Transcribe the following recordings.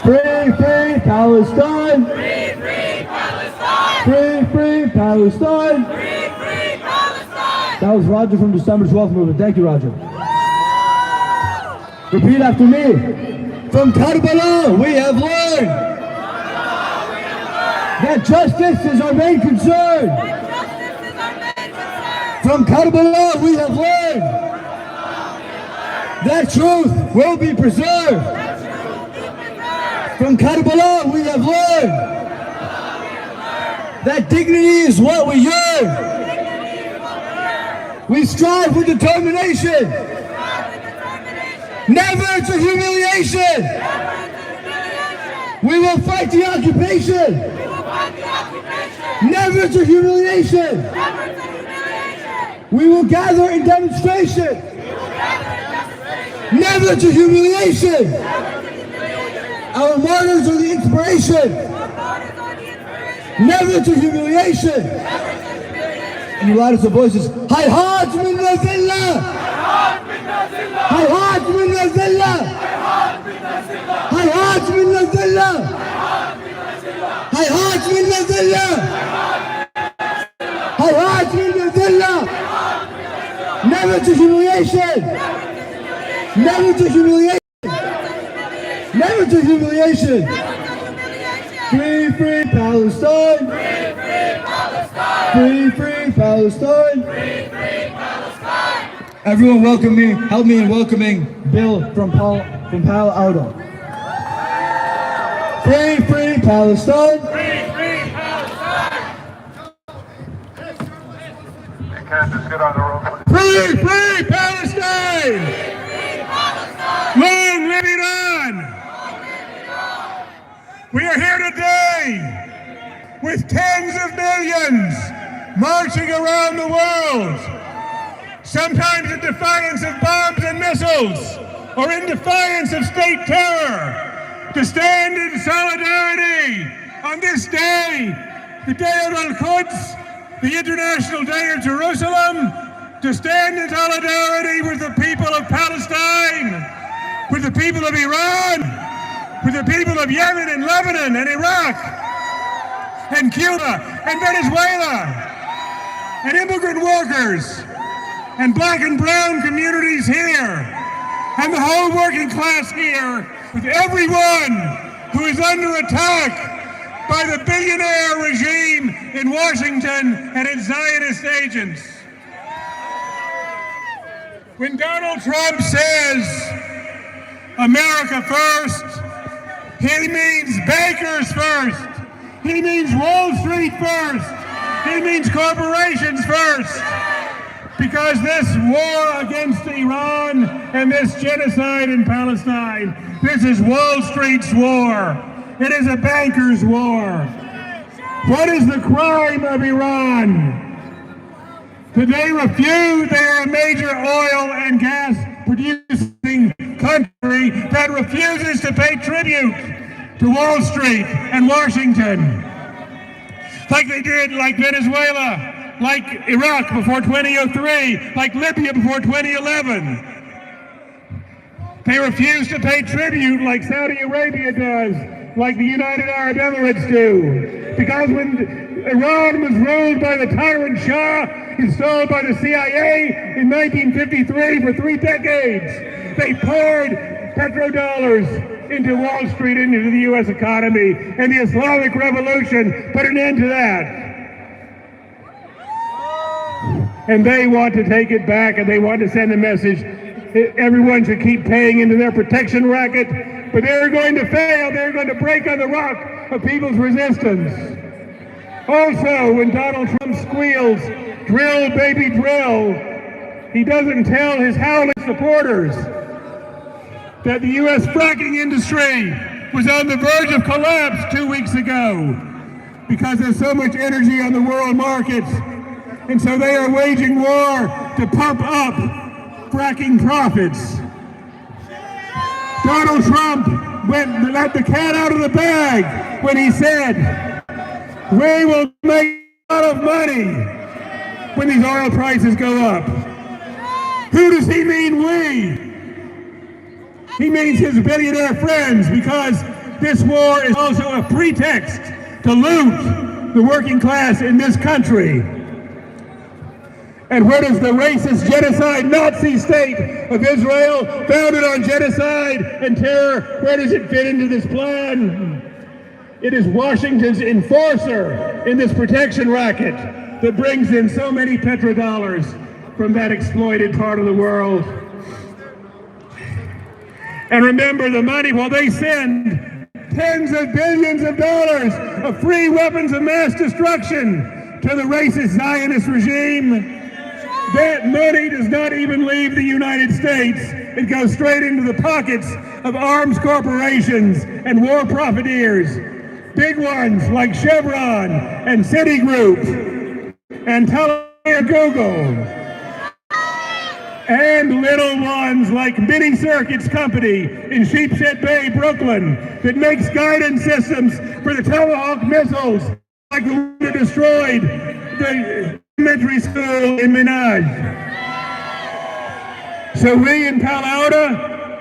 Free, free Palestine! Free, free Palestine! Free, free Palestine! Free, free Palestine! That was Roger from December 12th movement. Thank you, Roger. Repeat after me. From Karbala, we have learned that justice is our main concern. From Karbala, we have learned that truth will be preserved. From Karbala, we have learned that dignity is what we yearn. We strive with determination, never to humiliation. We will fight the occupation, never to humiliation. We will gather in demonstration, never to humiliation. Our martyrs are the inspiration, never to humiliation. And you loudest of voices, High hearts min Nazillah! High hearts min Nazillah! High hearts min Nazillah! High hearts min Nazillah! High hearts min Nazillah! Never to humiliation! Never to humiliation! Never to humiliation! Free, free Palestine! Free, free Palestine! Free, free Palestine! Free, free Palestine! Everyone welcome me, help me in welcoming Bill from Palo Alto. Free, free Palestine! Free, free Palestine! Hey, can I just get on the road? Free, free Palestine! Free Palestine! Long live Iran! We are here today with tens of millions marching around the world, sometimes in defiance of bombs and missiles, or in defiance of state terror, to stand in solidarity on this day, the day of Al-Quds, the International Day of Jerusalem, to stand in solidarity with the people of Palestine, with the people of Iran, with the people of Yemen and Lebanon and Iraq and Cuba and Venezuela and immigrant workers and black and brown communities here and the whole working class here, with everyone who is under attack by the billionaire regime in Washington and its Zionist agents. When Donald Trump says America first, he means bankers first. He means Wall Street first. He means corporations first. Because this war against Iran and this genocide in Palestine, this is Wall Street's war. It is a banker's war. What is the crime of Iran? They are a major oil and gas producing country that refuses to pay tribute to Wall Street and Washington. Like they did, like Venezuela, like Iraq before 2003, like Libya before 2011. They refuse to pay tribute like Saudi Arabia does, like the United Arab Emirates do. Because when Iran was ruled by the tyrant Shah, installed by the CIA in 1953 for 3 decades, they poured petrodollars into Wall Street, into the U.S. economy, and the Islamic Revolution put an end to that. And they want to take it back, and they want to send a message. Everyone should keep paying into their protection racket, but they're going to fail. They're going to break on the rock of people's resistance. Also, when Donald Trump squeals, drill, baby, drill, he doesn't tell his howling supporters that the U.S. fracking industry was on the verge of collapse 2 weeks ago because there's so much energy on the world markets. And so they are waging war to pump up fracking profits. Donald Trump let the cat out of the bag when he said, we will make a lot of money when these oil prices go up. Who does he mean we? He means his billionaire friends, because this war is also a pretext to loot the working class in this country. And where does the racist genocide Nazi state of Israel, founded on genocide and terror, where does it fit into this plan? It is Washington's enforcer in this protection racket that brings in so many petrodollars from that exploited part of the world. And remember, the money, while they send tens of billions of dollars of free weapons of mass destruction to the racist Zionist regime, that money does not even leave the United States. It goes straight into the pockets of arms corporations and war profiteers. Big ones like Chevron and Citigroup and Google. And little ones like Mini Circuits Company in Sheepshead Bay, Brooklyn, that makes guidance systems for the Tomahawk missiles, like the one that destroyed the elementary school in Minaj. So we in Palo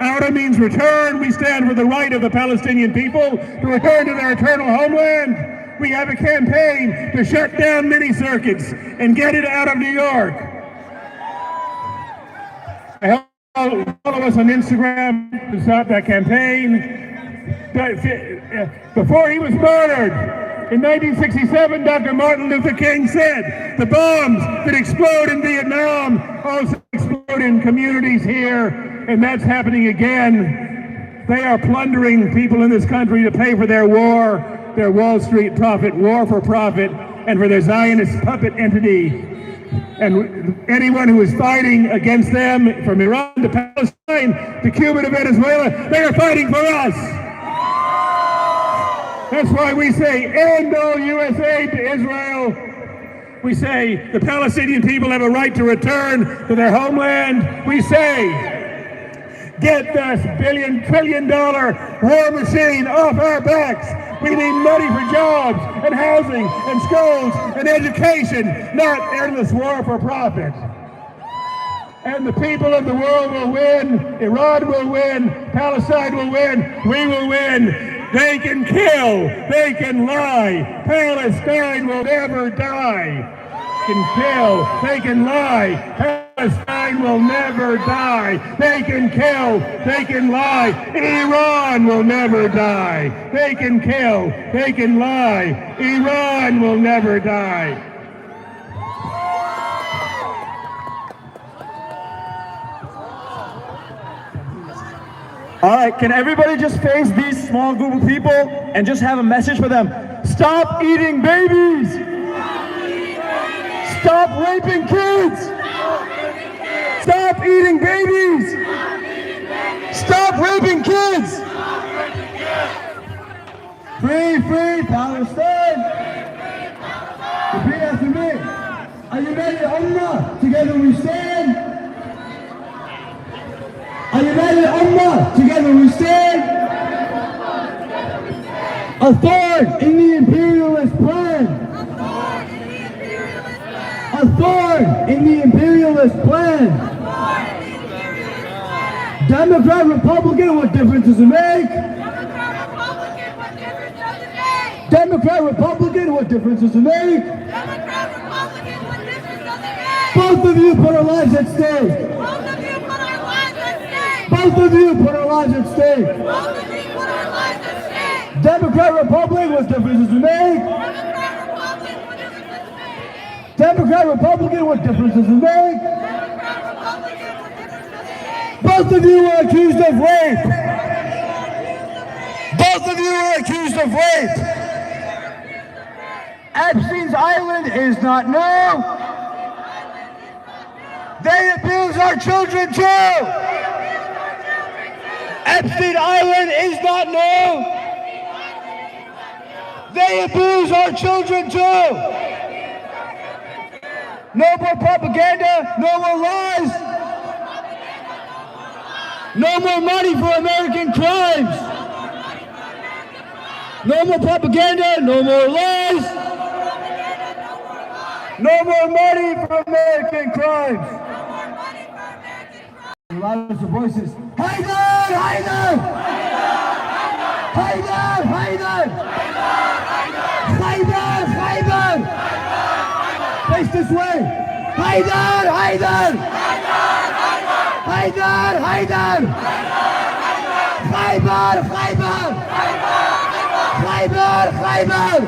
Alto means return. We stand for the right of the Palestinian people to return to their eternal homeland. We have a campaign to shut down Mini Circuits and get it out of New York. Follow us on Instagram to start that campaign. Before he was murdered in 1967, Dr. Martin Luther King said, the bombs that explode in Vietnam also explode in communities here, and that's happening again. They are plundering people in this country to pay for their war, their Wall Street profit, war for profit, and for their Zionist puppet entity. And anyone who is fighting against them, from Iran to Palestine to Cuba to Venezuela, they are fighting for us. That's why we say, end all U.S. aid to Israel. We say the Palestinian people have a right to return to their homeland. We say, get this trillion-dollar war machine off our backs. We need money for jobs and housing and schools and education, not endless war for profit. And the people of the world will win. Iran will win. Palestine will win. We will win. They can kill. They can lie. Palestine will never die. They can kill. They can lie. Palestine will never die. They can kill. They can lie. Iran will never die. They can kill. They can lie. Iran will never die. All right, can everybody just face these small group of people and just have a message for them? Stop eating babies! Stop raping kids! Stop eating babies! Stop raping kids! Free, free Palestine! Repeat after me. Are you ready, Ummah? Together we stand. Are you ready, Ummah? Together we stand. A thorn in the imperialist plan. A thorn in the imperialist plan. Democrat, Republican, what difference does it make? Democrat, Republican, what difference does it make? Both of you put our lives at stake. Both of you put our lives at stake. Democrat, Republican, what difference does it make? Democrat, Republican, what difference does it make? Both of you are accused of rape. Both of you are accused of rape. Epstein's Island is not new. They abuse our children too. Epstein Island is not new. They abuse our children too. No more propaganda, no more lies. No more money for American crimes. No more propaganda, no more lies. No more money for American crimes. Loudest of voices. Haider! Haider! Haydar! Haydar! Haydar! Haydar! Face this way! Haydar! Haydar! Haydar! Haydar! Khaybar! Khaybar! Khaybar! Khaybar!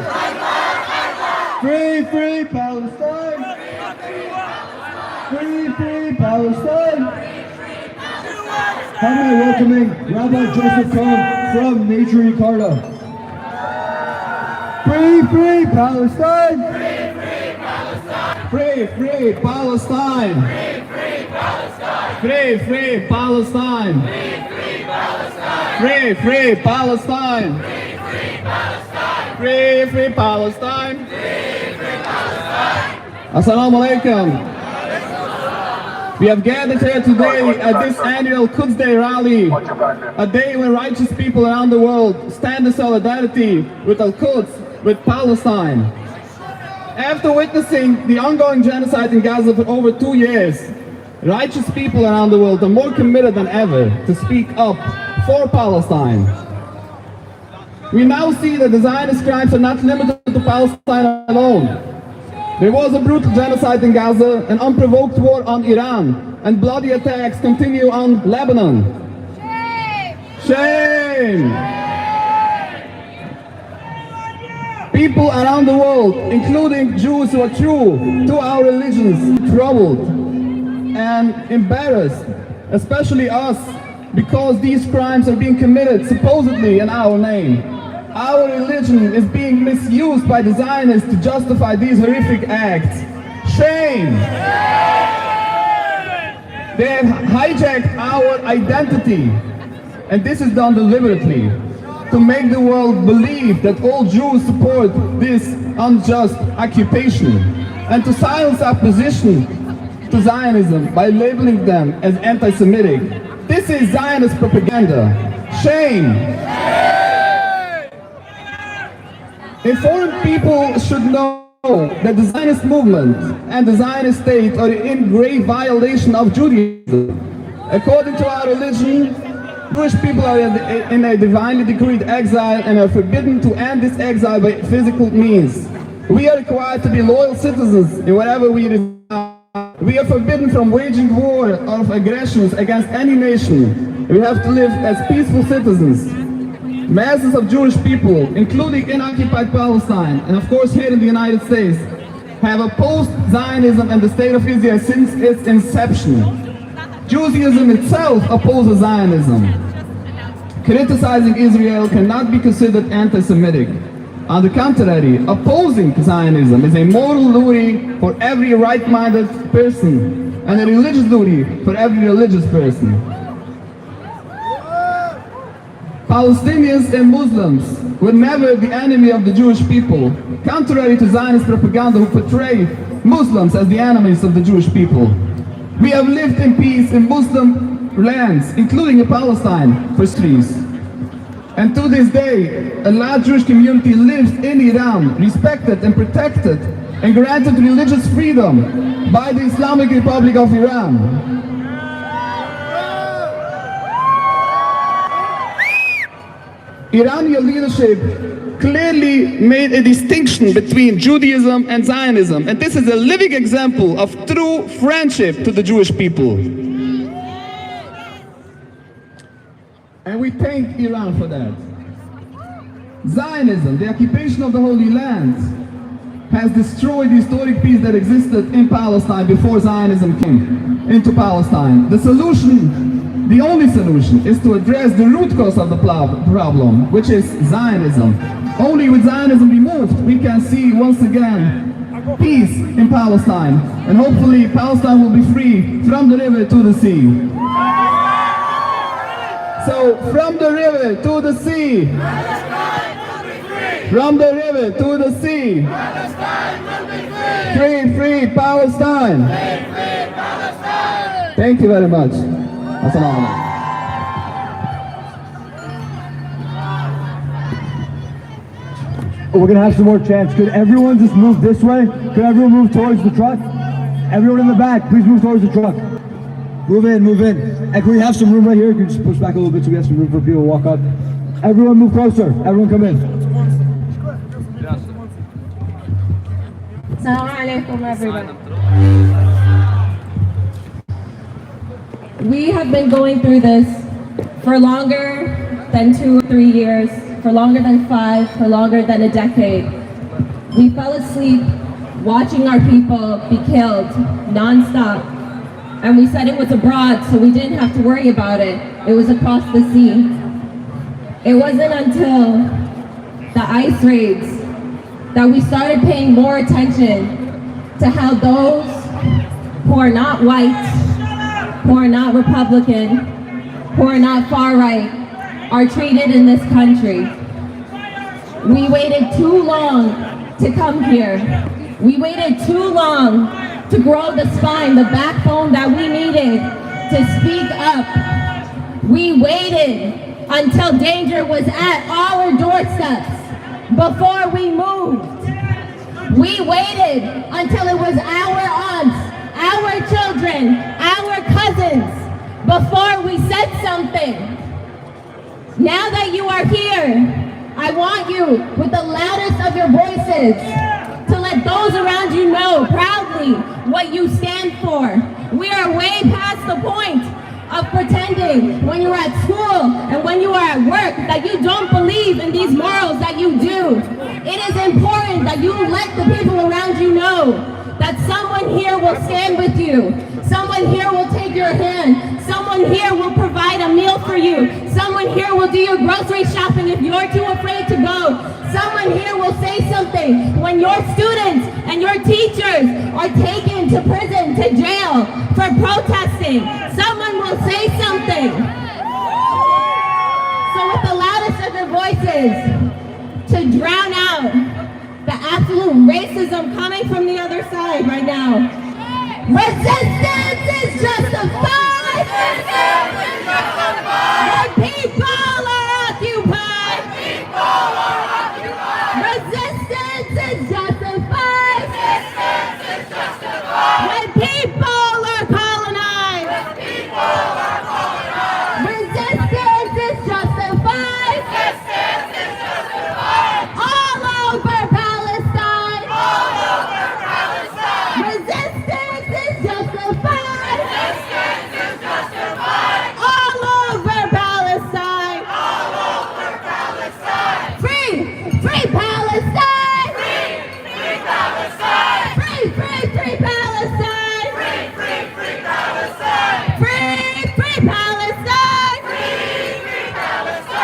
Free, free Palestine! Free, free Palestine! How am I welcoming Rabbi Joseph from Major Carta? Free, free Palestine! Free, free Palestine! Free, free Palestine! Free, free Palestine! Free, free Palestine! Assalamu alaikum! We have gathered here today at this annual Quds Day rally, a day when righteous people around the world stand in solidarity with Al-Quds, with Palestine. After witnessing the ongoing genocide in Gaza for over 2 years, righteous people around the world are more committed than ever to speak up for Palestine. We now see that the Zionist crimes are not limited to Palestine alone. There was a brutal genocide in Gaza, an unprovoked war on Iran, and bloody attacks continue on Lebanon. Shame! People around the world, including Jews who are true to our religions, troubled and embarrassed, especially us, because these crimes are being committed supposedly in our name. Our religion is being misused by the Zionists to justify these horrific acts. Shame! They have hijacked our identity, and this is done deliberately, to make the world believe that all Jews support this unjust occupation, and to silence opposition to Zionism by labeling them as anti-Semitic. This is Zionist propaganda. Shame! Informed people should know that the Zionist movement and the Zionist state are in grave violation of Judaism. According to our religion, Jewish people are in a divinely decreed exile and are forbidden to end this exile by physical means. We are required to be loyal citizens in wherever we reside. We are forbidden from waging war of aggressions against any nation. We have to live as peaceful citizens. Masses of Jewish people, including in occupied Palestine, and of course here in the United States, have opposed Zionism and the State of Israel since its inception. Judaism itself opposes Zionism. Criticizing Israel cannot be considered anti-Semitic. On the contrary, opposing Zionism is a moral duty for every right-minded person and a religious duty for every religious person. Palestinians and Muslims were never the enemy of the Jewish people, contrary to Zionist propaganda who portray Muslims as the enemies of the Jewish people. We have lived in peace in Muslim lands, including in Palestine, for centuries. And to this day, a large Jewish community lives in Iran, respected and protected and granted religious freedom by the Islamic Republic of Iran. Iranian leadership clearly made a distinction between Judaism and Zionism, and this is a living example of true friendship to the Jewish people. And we thank Iran for that. Zionism, the occupation of the Holy Land, has destroyed the historic peace that existed in Palestine before Zionism came into Palestine. The solution, the only solution, is to address the root cause of the problem, which is Zionism. Only with Zionism removed, we can see once again peace in Palestine, and hopefully Palestine will be free from the river to the sea. So, from the river to the sea, from the river to the sea, free, free Palestine. Thank you very much. Assalamu alaikum. We're going to have some more chants. Could everyone just move this way? Could everyone move towards the truck? Everyone in the back, please move towards the truck. Move in, move in. And can we have some room right here? Can you just push back a little bit so we have some room for people to walk up? Everyone move closer. Everyone come in. Assalamu alaikum, everybody. We have been going through this for longer than 2 or 3 years, for longer than 5, for longer than a decade. We fell asleep watching our people be killed nonstop. And we said it was abroad, so we didn't have to worry about it. It was across the sea. It wasn't until the ICE raids that we started paying more attention to how those who are not white, who are not Republican, who are not far right, are treated in this country. We waited too long to come here. We waited too long to grow the spine, the backbone that we needed to speak up. We waited until danger was at our doorsteps before we moved. We waited until it was our aunts, our children, our cousins, before we said something. Now that you are here, I want you, with the loudest of your voices, to let those around you know proudly what you stand for. We are way past the point of pretending when you're at school and when you are at work that you don't believe in these morals that you do. It is important that you let the people around you know that someone here will stand with you. Someone here will take your hand. Someone here will provide a meal for you. Someone here will do your grocery shopping if you're too afraid to go. Someone here will say something when your students and your teachers are taken to prison, to jail for protesting. Someone will say something. So with the loudest of your voices, to drown out the absolute racism coming from the other side right now. Resistance is justified! Resistance is justified! The people are occupied! The people are occupied! Resistance is justified! Resistance is justified! When people are colonized! When people are colonized! Resistance is justified! Resistance is justified! All over Palestine! All over Palestine! Resistance is justified! Resistance is justified! All over Palestine! All over Palestine! Free! Free Palestine! Free! Free Palestine! Free! Free! Free Palestine! Free! Free! Free Palestine! Free! Free Palestine! Free! Free Palestine!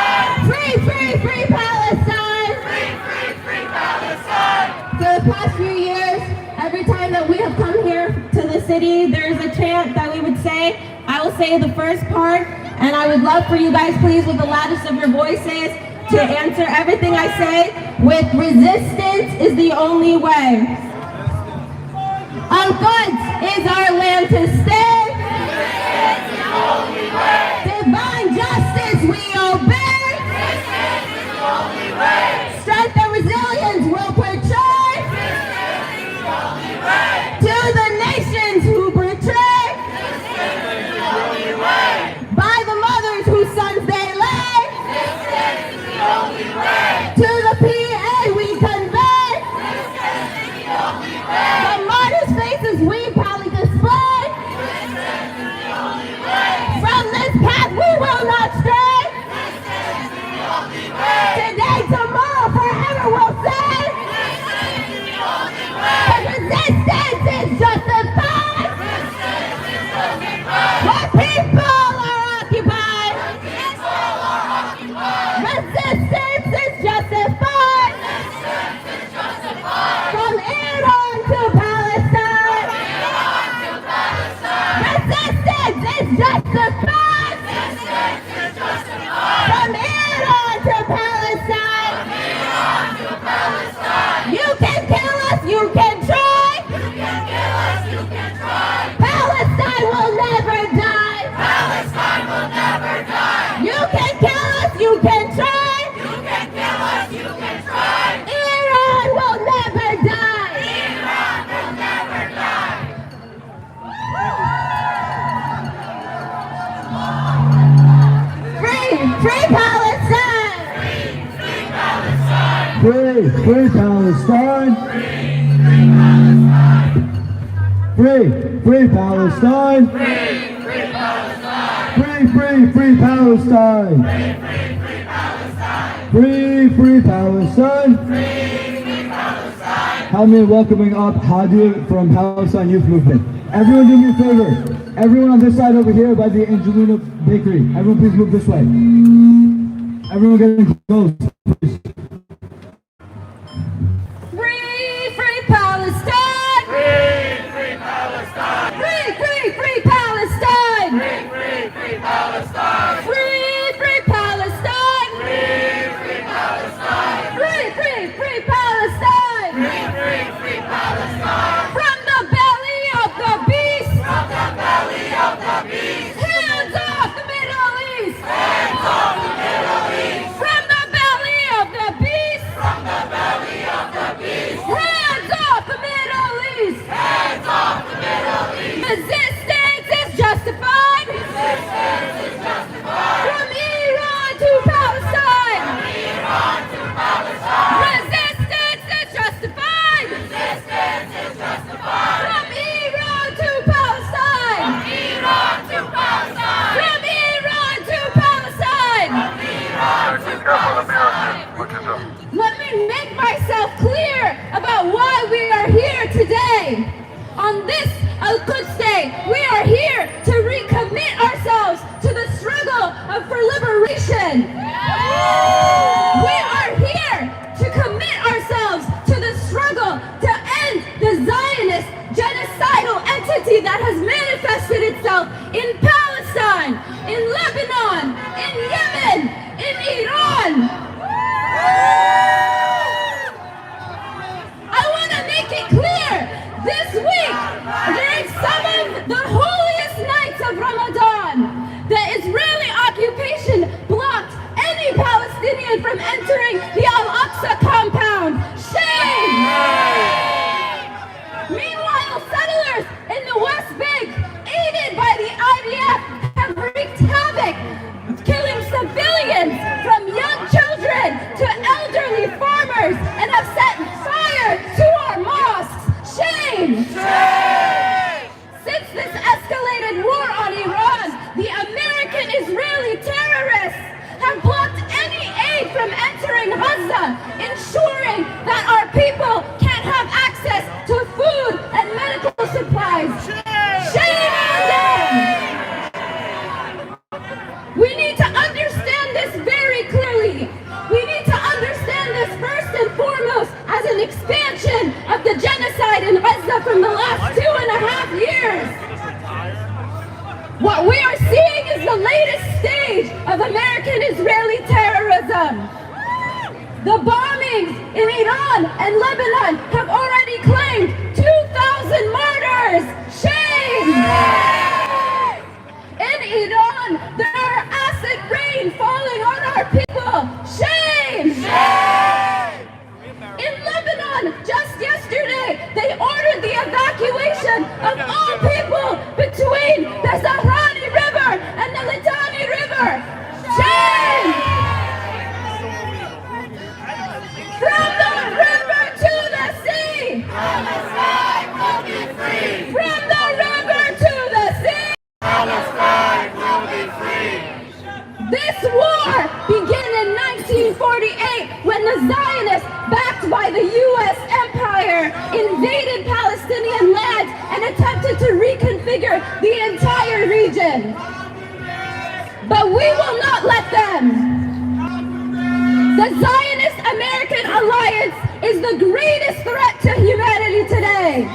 Free! Free! Free Palestine! Free! Free! Free Palestine! For the past few years, every time that we have come here to the city, there's a chant that we would say. I will say the first part, and I would love for you guys, please, with the loudest of your voices, to answer everything I say with resistance is the only way. Our Quds is our land to stay. Resistance is the only way. Divine justice we obey. Resistance is the only way. Strength and resilience will portray. Resistance is the only way. To the nations who betray. Resistance is the only way. By the mothers whose sons they lay. Resistance is the only way. To the PA we convey. Resistance is the only way. The martyrs' faces we proudly display. Resistance is the only way. From this path we will Free, free Palestine. Free, free Palestine. Free, free Palestine. Free, free Palestine. Help me in welcoming up Hadi from Palestine Youth Movement. Everyone do me a favor. Everyone on this side over here by the Angelina Bakery. Everyone please move this way. Everyone getting close, please. Free, free Palestine! Free, free Palestine! Free, free, free Palestine! Free, free, free Palestine! Free, free Palestine! Free, free Palestine! Free, free, free Palestine! Free, free, free Palestine! From the belly of the beast! From the belly of the beast! Hands off the Middle East! Hands off the Middle East! From the belly of the beast! From the belly of the beast! Hands off the Middle East! Hands off the Middle East! Resistance is justified! Resistance is justified! From Iran to Palestine! Iran to Palestine! Resistance is justified! Resistance is justified! From Iran to Palestine! Iran to Palestine! From Iran to Palestine! Iran to Careful of Palestine! American. Watch yourself. Let me make myself clear about why we are here today. On this Quds Day, we are here to recommit ourselves to the struggle for liberation. We are here to commit ourselves to the struggle to end the Zionist genocidal entity that has manifested itself in Palestine, in Lebanon, in Yemen, in Iran. I want to make it clear, this week, during some of the holiest nights of Ramadan, the Israeli occupation blocked any Palestinian from entering the Al-Aqsa compound. Shame! Meanwhile, settlers in the West Bank, aided by the IDF, have wreaked havoc, killing civilians from young children to elderly farmers, and have set fire to our mosques. Shame! Since this escalated war on Iran, the American-Israeli terrorists have blocked any aid from entering Gaza, ensuring that our people can't have access to food and medical supplies. Shame on them! We need to understand this very clearly. We need to understand this first and foremost as an expansion of the genocide in Gaza from the last 2.5 years. What we are seeing is the latest stage of American-Israeli terrorism. The bombings in Iran and Lebanon have already claimed 2,000 martyrs. Shame! In Iran, there are acid rain falling on our people. Shame! In Lebanon, just yesterday, they ordered the evacuation of all people between the Zahrani River and the Litani River. Shame! From the river to the sea! Palestine will be free! From the river to the sea! Palestine will be free! This war began in 1948 when the Zionists, backed by the U.S. empire, invaded Palestinian lands and attempted to reconfigure the entire region. But we will not let them. The Zionist-American alliance is the greatest threat to humanity today.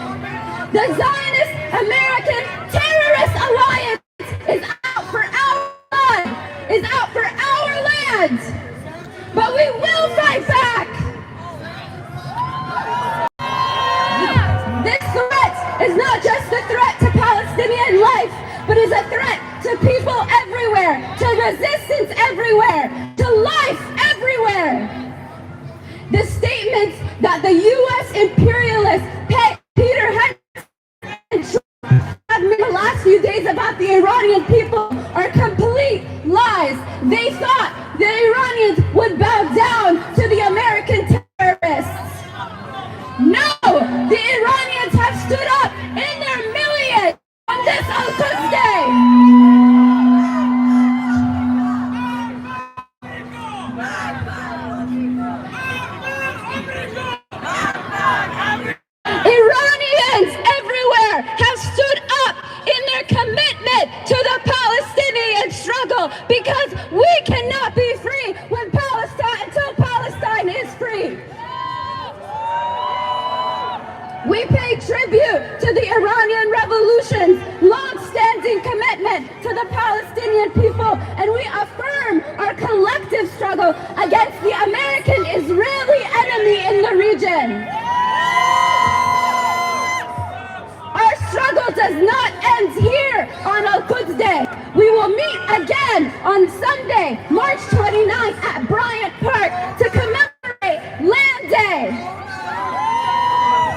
The Zionist-American terrorist alliance is out for our blood, is out for our land. But we will fight back. This threat is not just a threat to Palestinian life, but is a threat to people everywhere, to resistance everywhere, to life everywhere. The statements that the U.S. imperialists Peter Henry have made the last few days about the Iranian people are complete lies. They thought the Iranians would bow down to the American terrorists. unrelenting commitment to the Palestinian people, and we affirm our collective struggle against the American Israeli enemy in the region. Our struggle does not end here on Quds Day. We will meet again on Sunday, March 29th at Bryant Park to commemorate Land Day.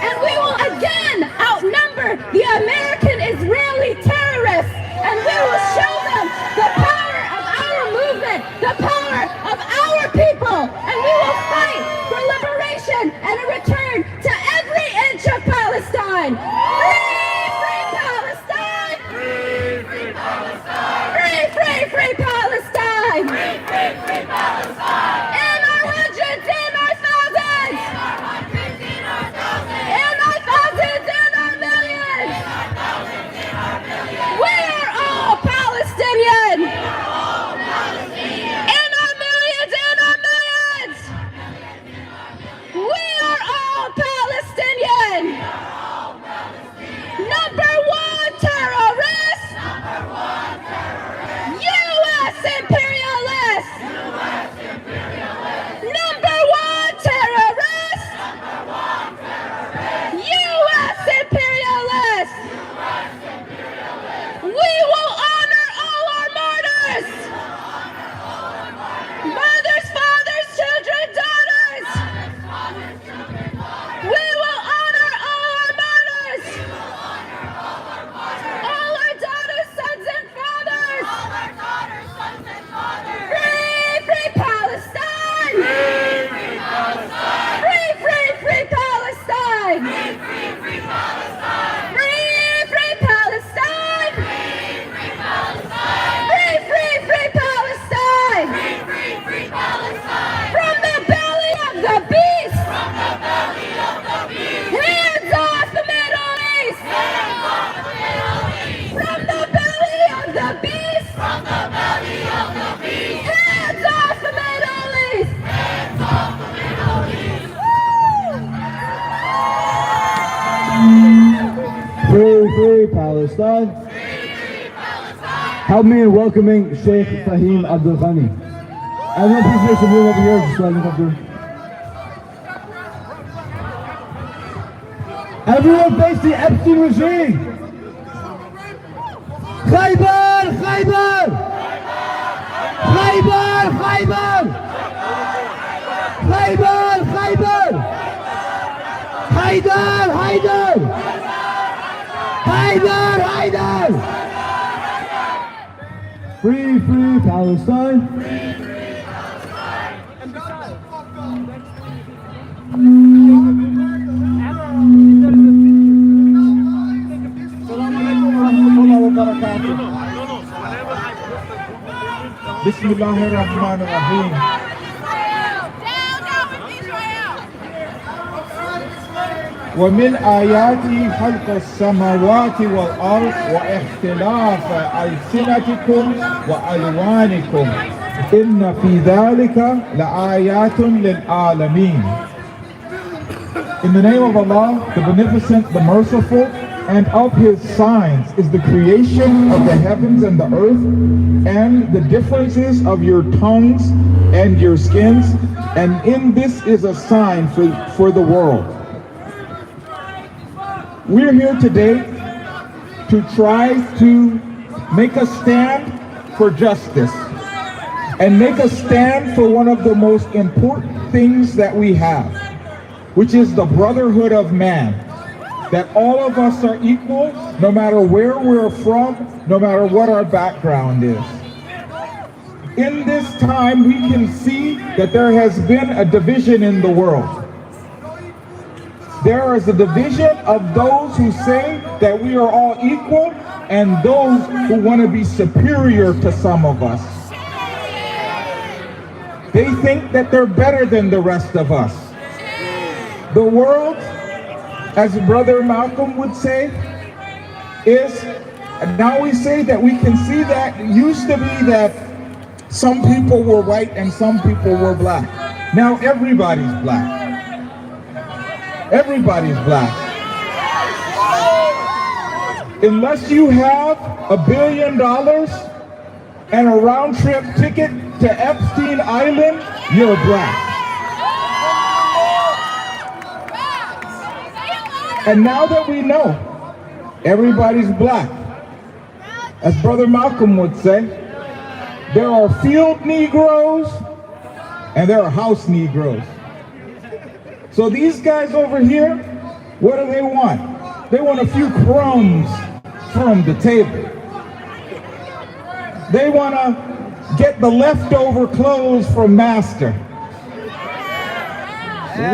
And we will again outnumber the American Israeli terrorists, and we will show them the power of our movement, the power of our people, and we will fight for liberation and a return to every inch of Palestine. Free Palestine! Free Palestine! Free Palestine! Free Palestine! In our hundreds, in our thousands! In our thousands, in our millions! We are all Palestinian! In our millions, in our millions! We are all Palestinian! Number one terrorist! U.S. imperialist! Number one terrorist! U.S. imperialist! We will honor all our martyrs! Mothers, fathers, children, daughters! We will honor all our martyrs! All our daughters, sons, and fathers! Free Palestine! Free Palestine! Free Palestine! Free Palestine! Free Palestine! From the belly of the beast! Hands off the Middle East! From the belly of the beast! Hands off the Middle East! Free Palestine. Help me in welcoming Sheikh Fahim Abdul Ghani. Everyone please make some room over here just so I can come through. Everyone face the Epstein regime. Khaybar! Khaybar! Khaybar! Khaybar! Khaybar! Khaybar! Haydar! Haydar! Haydar! Haydar! Free Palestine! Bismillahirrahmanirrahim. ومن آياته خلق السماوات والأرض واختلاف ألسنتكم وألوانكم إن في ذلك لآيات للعالمين. In the name of Allah, the Beneficent, the Merciful, and of His signs is the creation of the heavens and the earth, and the differences of your tongues and your skins, and in this is a sign for the world. We're here today to try to make a stand for justice and make a stand for one of the most important things that we have, which is the brotherhood of man. That all of us are equal, no matter where we're from, no matter what our background is. In this time, we can see that there has been a division in the world. There is a division of those who say that we are all equal and those who want to be superior to some of us. They think that they're better than the rest of us. The world, as Brother Malcolm would say, is, now we say that we can see that it used to be that some people were white and some people were black. Now everybody's black. Everybody's black. unless you have $1 billion and a round-trip ticket to Epstein Island, you're black. And now that we know everybody's black, as Brother Malcolm would say, there are field Negroes and there are house Negroes. So these guys over here, what do they want? They want a few crumbs from the table. They want to get the leftover clothes from master.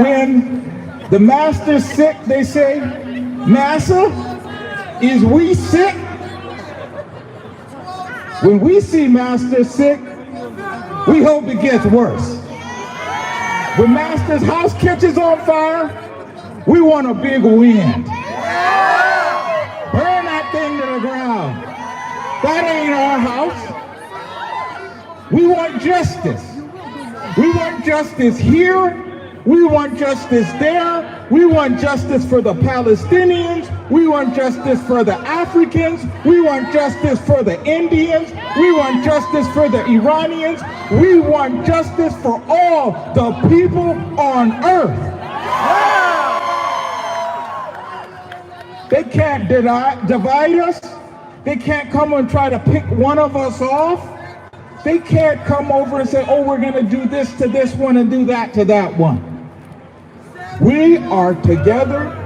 When the master's sick, they say, "Massa, is we sick?" When we see master sick, we hope it gets worse. When master's house catches on fire, we want a big wind. Burn that thing to the ground. That ain't our house. We want justice. We want justice here. We want justice there. We want justice for the Palestinians. We want justice for the Africans. We want justice for the Indians. We want justice for the Iranians. We want justice for all the people on earth. They can't divide us. They can't come and try to pick one of us off. They can't come over and say, "Oh, we're going to do this to this one and do that to that one." We are together,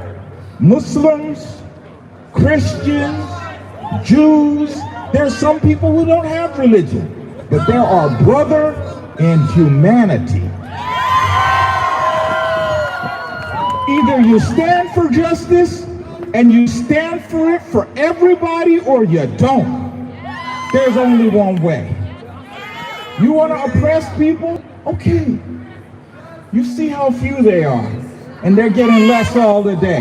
Muslims, Christians, Jews. There's some people who don't have religion, but there are brother in humanity. Either you stand for justice and you stand for it for everybody, or you don't. There's only one way. You want to oppress people? Okay. You see how few they are, and they're getting less all the day.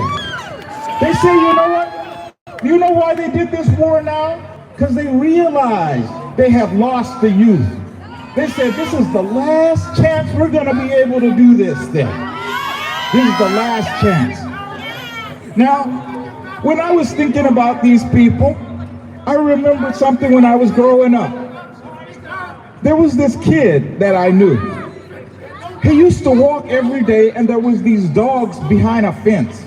They say, you know what? You know why they did this war now? Because they realized they have lost the youth. They said, this is the last chance we're going to be able to do this thing. This is the last chance. Now, when I was thinking about these people, I remembered something when I was growing up. There was this kid that I knew. He used to walk every day, and there was these dogs behind a fence.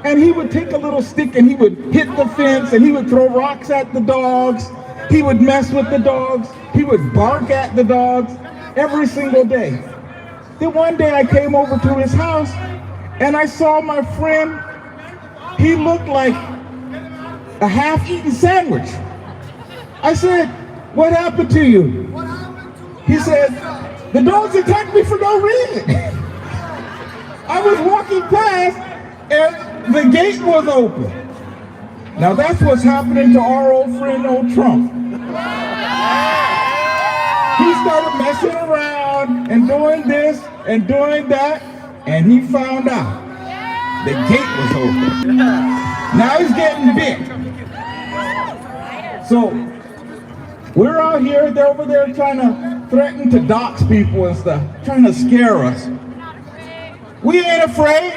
And he would take a little stick and he would hit the fence, and he would throw rocks at the dogs. He would mess with the dogs. He would bark at the dogs every single day. Then one day I came over to his house and I saw my friend. He looked like a half-eaten sandwich. I said, "What happened to you?" He said, "The dogs attacked me for no reason." I was walking past and the gate was open. Now that's what's happening to our old friend, old Trump. He started messing around and doing this and doing that, and he found out the gate was open. Now he's getting bit. So we're out here, they're over there trying to threaten to dox people and stuff, trying to scare us. We ain't afraid.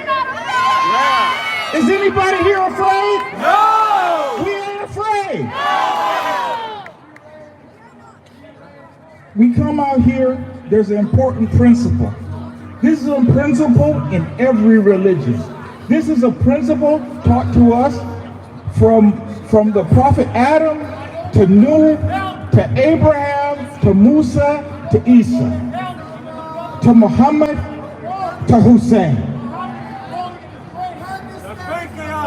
Is anybody here afraid? No! We ain't afraid. No! We come out here, there's an important principle. This is a principle in every religion. This is a principle taught to us from the prophet Adam to Noah, to Abraham, to Musa, to Isa, to Muhammad, to Hussein.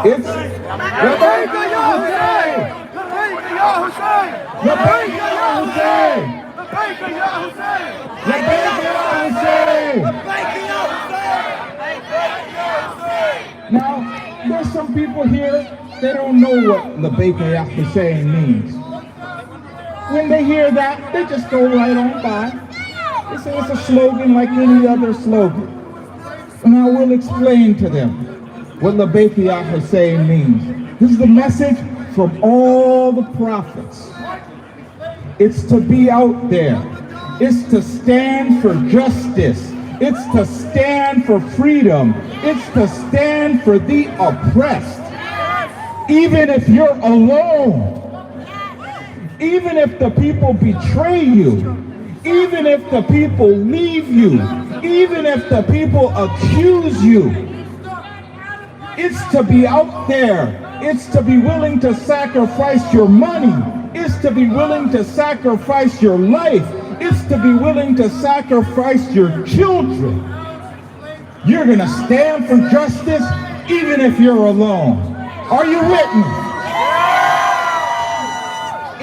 It's Labbaik ya Hussein! Labbaik ya Hussein! Labbaik ya Hussein! Labbaik ya Hussein! Labbaik ya Hussein! Now, there's some people here, they don't know what Labbaik ya Hussein means. When they hear that, they just go right on by. They say it's a slogan like any other slogan. And I will explain to them what Labbaik ya Hussein means. This is the message from all the prophets. It's to be out there. It's to stand for justice. It's to stand for freedom. It's to stand for the oppressed. even if you're alone, even if the people betray you, even if the people leave you, even if the people accuse you, it's to be out there. It's to be willing to sacrifice your money. It's to be willing to sacrifice your life. It's to be willing to sacrifice your children. You're going to stand for justice even if you're alone. Are you with me?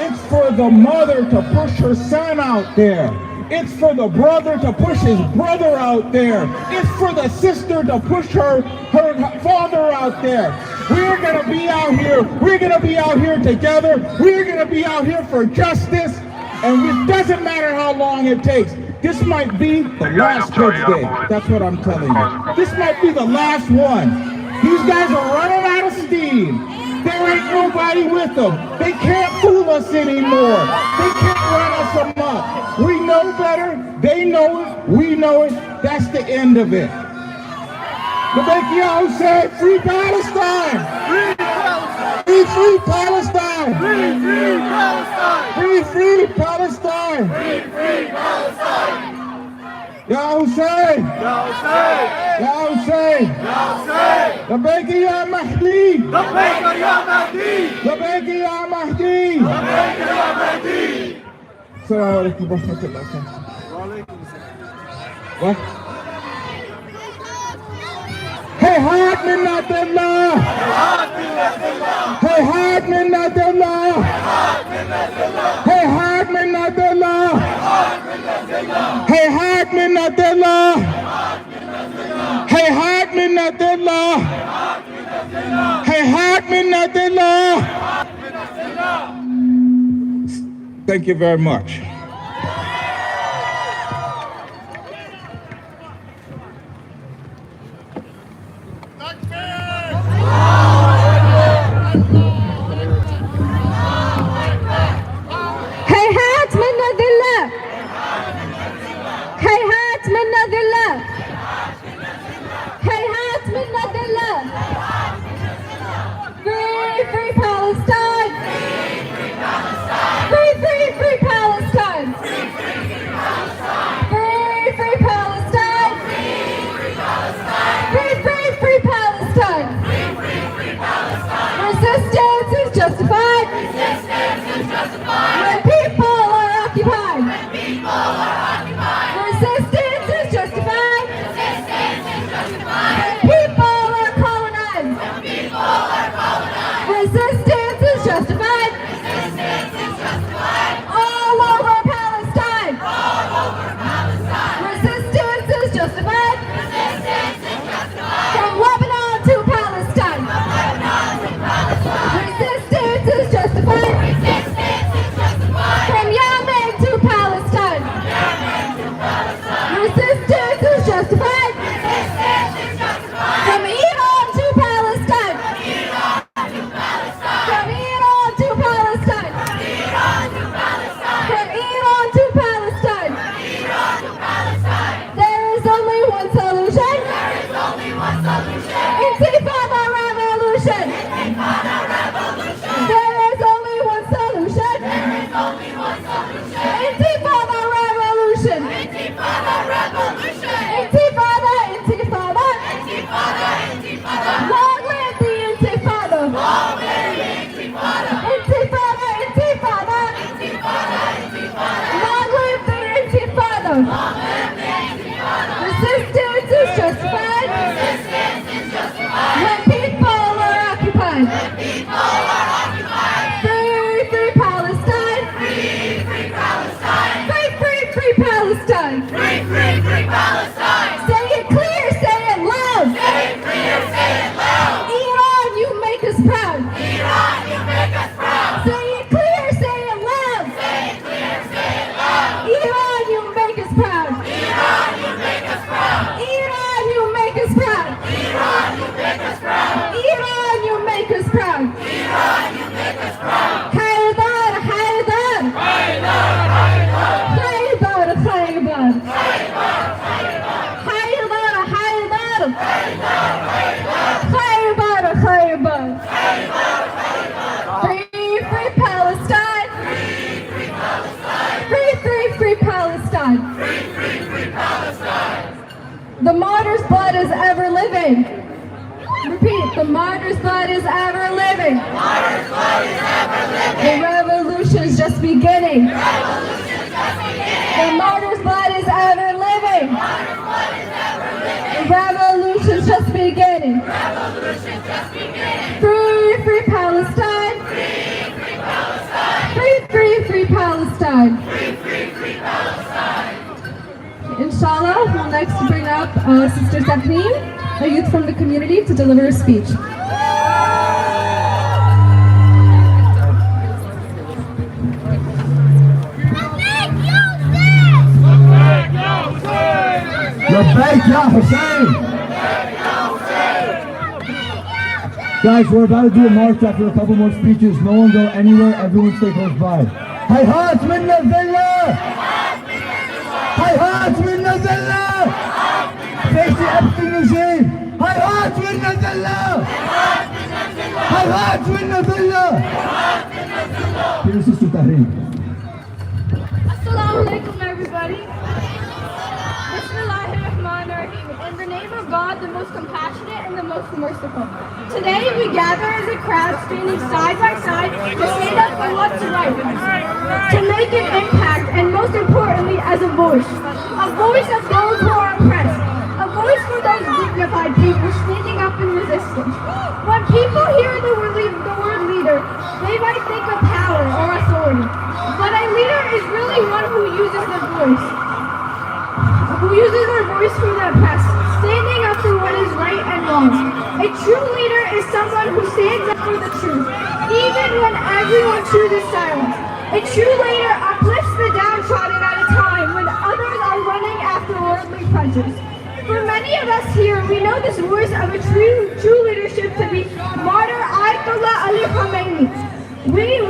It's for the mother to push her son out there. It's for the brother to push his brother out there. It's for the sister to push her father out there. We're going to be out here. We're going to be out here together. We're going to be out here for justice. And it doesn't matter how long it takes. This might be the last Quds Day. That's what I'm telling you. This might be the last one. These guys are running out of steam. There ain't nobody with them. They can't fool us anymore. They can't run us amok. We know better. They know it. We know it. That's the end of it. Rabbi said, free Palestine! Free Palestine! Free Palestine! Free Palestine! Free Palestine! Ya Hussein! Ya Hussein! Ya Hussein! Ya Hussein! لبيك يا مهدي! لبيك يا مهدي! لبيك يا مهدي! لبيك يا مهدي! السلام عليكم ورحمة الله وبركاته. وعليكم السلام. What? هيهات منة الله! هيهات منة الله! هيهات منة الله! هيهات منة الله! هيهات منة الله! هيهات منة الله! Thank you very much. هيهات من ذلة هيهات من ذلة هيهات من ذلة Free Palestine! Free Palestine! Free Palestine! Free Palestine! Resistance is justified! When people are occupied! Resistance is justified! When people are colonized! Resistance is justified! All over Palestine! Resistance is justified! From Lebanon to Palestine! Resistance is justified! From Yemen to Palestine! Resistance is justified! From Iran to Palestine! From Iran to Palestine! From Iran to Palestine! There is only one solution! Intifada revolution! There is only one solution! Intifada revolution! Intifada! Long live the Intifada! Intifada! Long live the Intifada! Resistance is justified! When people are occupied! Free Palestine! Free Palestine! Say it clear, say it loud! Iran, you make us proud! Say it clear, say it loud! Iran, you make us proud! Iran, you make us proud! Iran, you make us proud! Haydar! Haydar! Haydar! Haydar! Haydar! The martyr's blood is ever living. Repeat, the martyr's blood is ever living. Martyr's blood is ever living. The revolution's just beginning. Revolution's just beginning. The martyr's blood is ever living. Martyr's blood is ever living. The revolution's just beginning. Revolution's just beginning. Free, free Palestine. Free, free Palestine. Free, free, free Palestine. Free, free, free Palestine. Inshallah, we'll next bring up Sister Stephanie, a youth from the community, to deliver a speech. Labbaik Ya Hussein! Guys, we're about to do a march after a couple more speeches. No one go anywhere, everyone stay close by. Hayhat minna zillah! Hayhat minna zillah! Face the Epstein regime! Hayhat minna zillah! Hayhat minna zillah! Here's Sister Tahrir. Assalamu alaikum, everybody. Bismillahirrahmanirrahim. In the name of God, the most compassionate and the most merciful. Today we gather as a crowd standing side by side to stand up for what's right, to make an impact, and most importantly, as a voice of those who are oppressed, a voice for those dignified people standing up in resistance. When people hear the word leader, they might think of power or authority, but a leader is really one who uses their voice for the oppressed, standing up for what is right and wrong. A true leader is someone who stands up for the truth, even when everyone chooses silence. A true leader uplifts the downtrodden at a time when others are running after worldly pleasures. For many of us here, we know this voice of a true leadership to be Martyr Ayatollah Ali Khamenei. He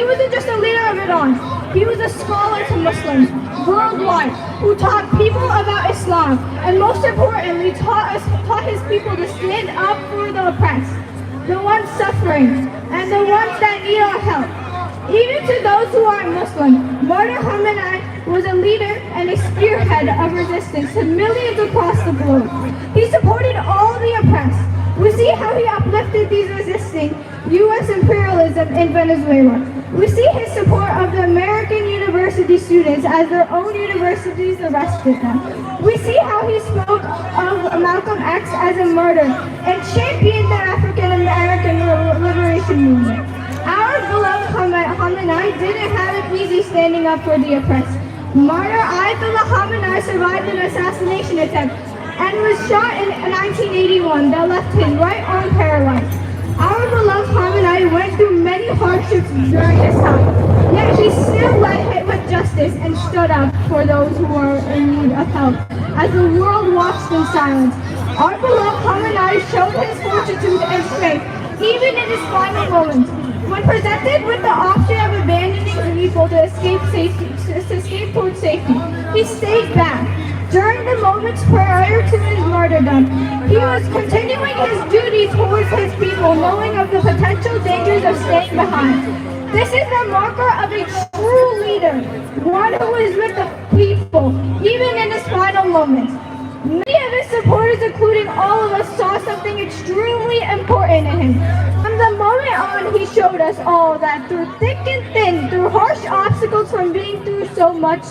wasn't just a leader of Iran. He was a scholar to Muslims worldwide who taught people about Islam and most importantly taught his people to stand up for the oppressed, the ones suffering, and the ones that need our help. Even to those who aren't Muslim, Martyr Khamenei was a leader and a spearhead of resistance to millions across the globe. He supported all the oppressed. We see how he uplifted these resisting U.S. imperialism in Venezuela. We see his support of the American university students as their own universities arrested them. We see how he spoke of Malcolm X as a martyr and championed the African American liberation movement. Our beloved Khamenei didn't have it easy standing up for the oppressed. Martyr Ayatollah Khamenei survived an assassination attempt and was shot in 1981 that left his right arm paralyzed. Our beloved Khamenei went through many hardships during his time, yet he still led with justice and stood up for those who were in need of help, as the world watched in silence. Our beloved Khamenei showed his fortitude and strength, even in his final moments. When presented with the option of abandoning evil to escape towards safety, he stayed back. During the moments prior to his martyrdom, he was continuing his duty towards his people, knowing of the potential dangers of staying behind. This is the marker of a true leader, one who is with the people, even in his final moments. Many of his supporters, including all of us, saw something extremely important in him. From the moment on, he showed us all that through thick and thin, through harsh obstacles, from being through so much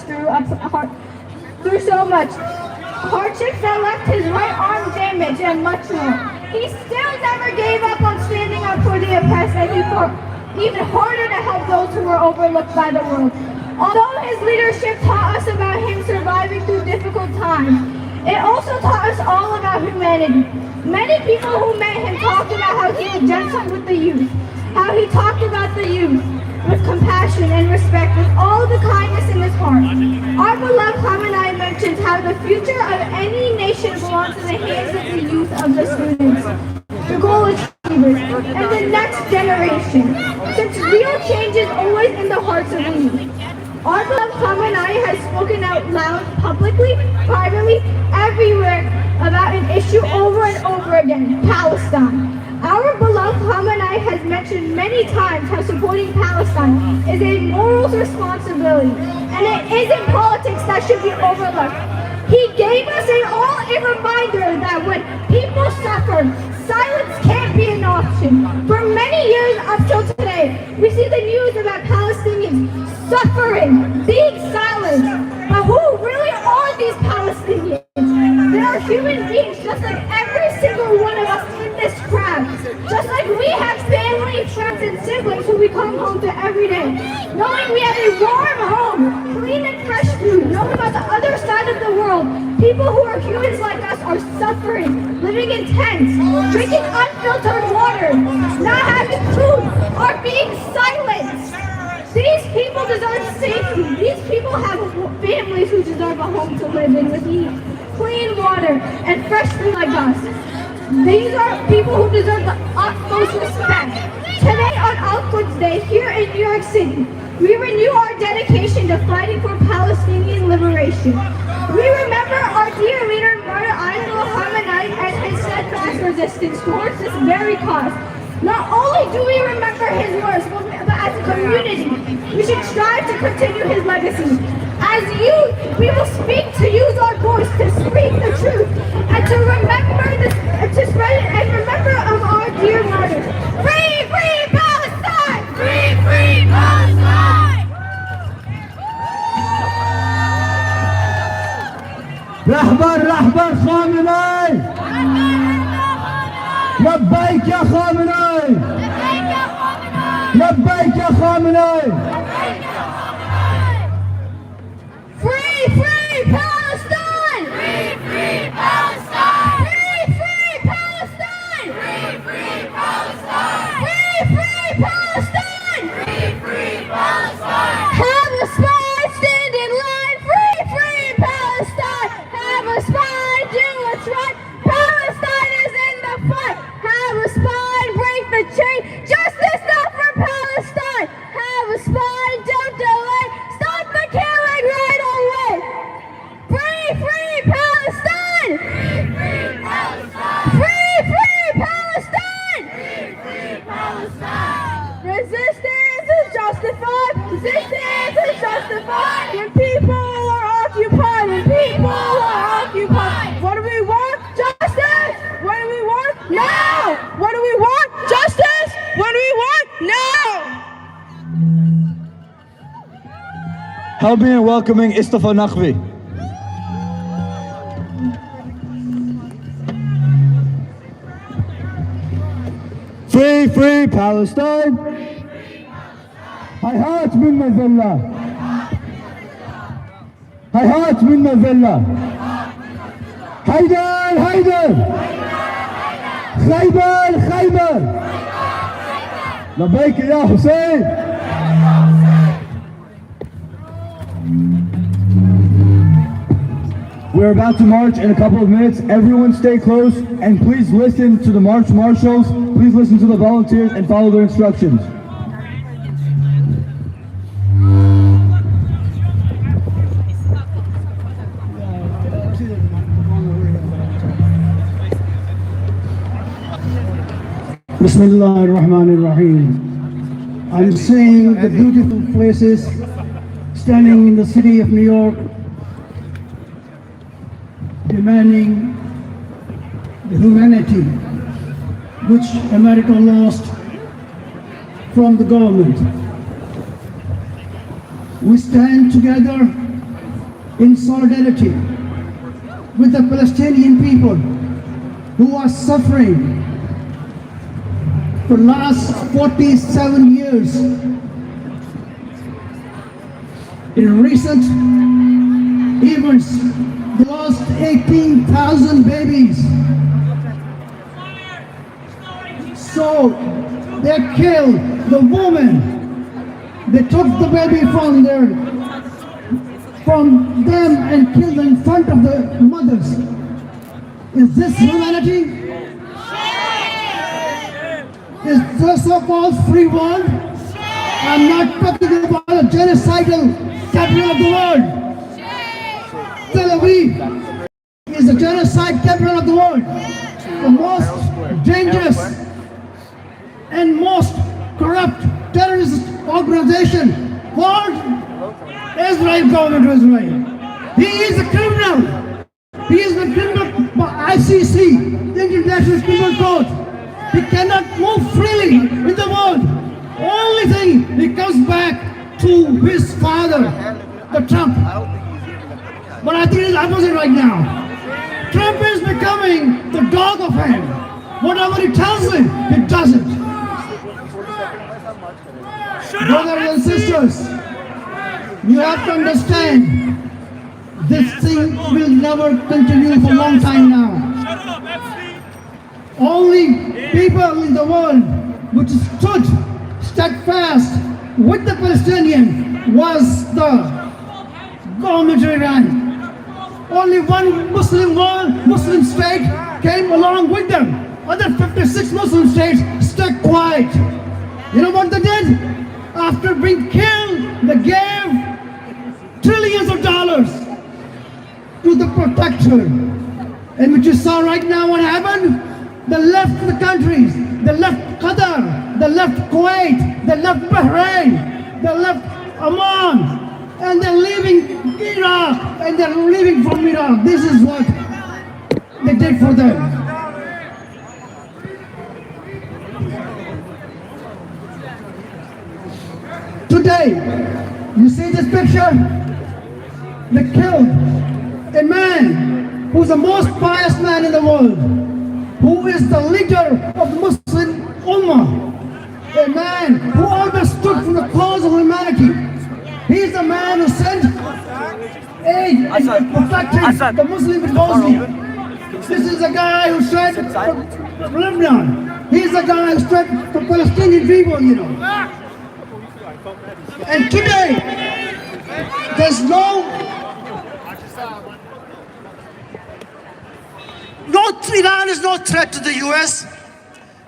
hardships that left his right arm damaged and much more. He still never gave up on standing up for the oppressed, and he fought even harder to help those who were overlooked by the world. Although his leadership taught us about him surviving through difficult times, it also taught us all about humanity. Many people who met him talked about how he was gentle with the youth, how he talked about the youth with compassion and respect, with all the kindness in his heart. Our beloved Khamenei mentions how the future of any nation belongs in the hands of the youth, of the students, the goal achievers, and the next generation, since real change is always in the hearts of the youth. Our beloved Khamenei has spoken out loud, publicly, privately, everywhere about an issue over and over again, Palestine. Our beloved Khamenei has mentioned many times how supporting Palestine is a moral responsibility, and it isn't politics that should be overlooked. He gave us a reminder that when people suffer, silence can't be an option. For many years up till today, we see the news about Palestinians suffering, being silenced. But who really are these Palestinians? They are human beings just like every single one of us in this crowd. Just like we have family, friends, and siblings who we come home to every day. Knowing we have a warm home, clean and fresh food, knowing about the other side of the world, people who are humans like us are suffering, living in tents, drinking unfiltered water, not having food, are being silenced. These people deserve safety. These people have families who deserve a home to live in with clean water and fresh food like us. These are people who deserve the utmost respect. Today on Quds Day here in New York City, we renew our dedication to fighting for Palestinian liberation. We remember our dear leader, Martyrdom, and his steadfast resistance towards this very cause. Not only do we remember his words, but as a community, we should strive to continue his legacy. As youth, we will speak to use our voice to speak the truth and to remember this, to spread it and remember of our dear martyrs. Free, free Palestine! Free, free Palestine! رهبر رهبر خامنه‌ای لبیک یا خامنه‌ای لبیک یا خامنه‌ای Free, free Palestine! Free, free Palestine! Free, free Palestine! Free, free Palestine! Free, free Palestine! Free, free Palestine! Have a spine, stand in line! Free, free Palestine! Have a spine, do what's right! Palestine is in the fight! Have a spine, break the chain! Justice not for Palestine! Have a spine, don't delay! Stop the killing right away! Free, free Palestine! Free, free Palestine! Free, free Palestine! Free, free Palestine! Resistance is justified! Resistance is justified! When people are occupied! When people are occupied! What do we want? Justice! What do we want? Now! What do we want? Justice! What do we want? Now! Help me in welcoming Istafa Naqvi. Free, free Palestine! هيهات منا الذلة هيهات منا الذلة حيدر حيدر خيبر خيبر لبيك يا حسين. We're about to march in a couple of minutes. Everyone stay close and please listen to the march marshals. Please listen to the volunteers and follow their instructions. Bismillah ar-Rahman ar-Rahim. I'm seeing the beautiful places standing in the city of New York, demanding the humanity which America lost from the government. We stand together in solidarity with the Palestinian people who are suffering for the last 47 years. In recent events, they lost 18,000 babies. So they killed the woman. They took the baby from them and killed them in front of the mothers. Is this humanity? Is the so-called free world? I'm not talking about a genocidal capital of the world. Tel Aviv is the genocide capital of the world. The most dangerous and most corrupt terrorist organization called Israel, government of Israel. He is a criminal. ICC, the International Criminal Court. He cannot move freely in the world. Only thing, he comes back to his father, the Trump. But I think it's opposite right now. Trump is becoming the dog of him. Whatever he tells him, he does it. Brothers and sisters, you have to understand, this thing will never continue for a long time now. Only people in the world which stood steadfast with the Palestinian was the government of Iran. Only one Muslim state came along with them. Other 56 Muslim states stuck quiet. You know what they did? After being killed, they gave trillions of dollars to the protector. And what you saw right now, what happened? They left the countries. They left Qatar. They left Kuwait. They left Bahrain. They left Oman. And they're leaving Iraq. And they're leaving from Iraq. This is what they did for them. Today, you see this picture? They killed a man who's the most pious man in the world, who is the leader of the Muslim Ummah, a man who always stood for the cause of humanity. He's the man who sent aid and protected the Muslim in Bosnia. This is the guy who stood for Lebanon. He's the guy who stood for Palestinian people, you know. And today, there's Iran is no threat to the US.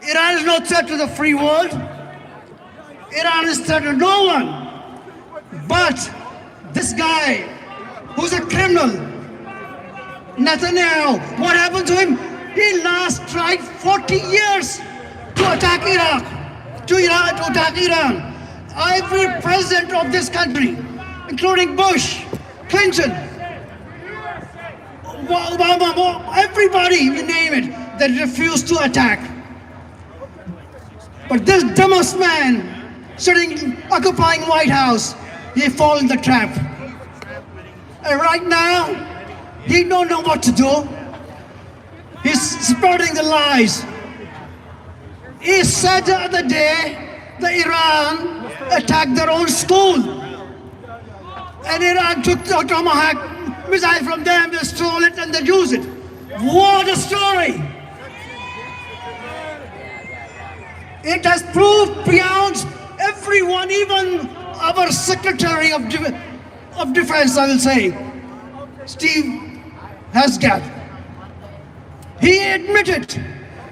Iran is no threat to the free world. Iran is threat to no one. But this guy, who's a criminal, Netanyahu, what happened to him? He last tried 40 years to attack Iraq, to attack Iran. Every president of this country, including Bush, Clinton, Obama, everybody, you name it, they refused to attack. But this dumbest man sitting, occupying White House, he fall in the trap. And right now, he don't know what to do. He's spreading the lies. He said the other day, the Iran attacked their own school. And Iran took the Tomahawk missile from them, they stole it and they use it. What a story! It has proved beyond everyone, even our Secretary of Defense, I will say, Steve Hasgat. He admitted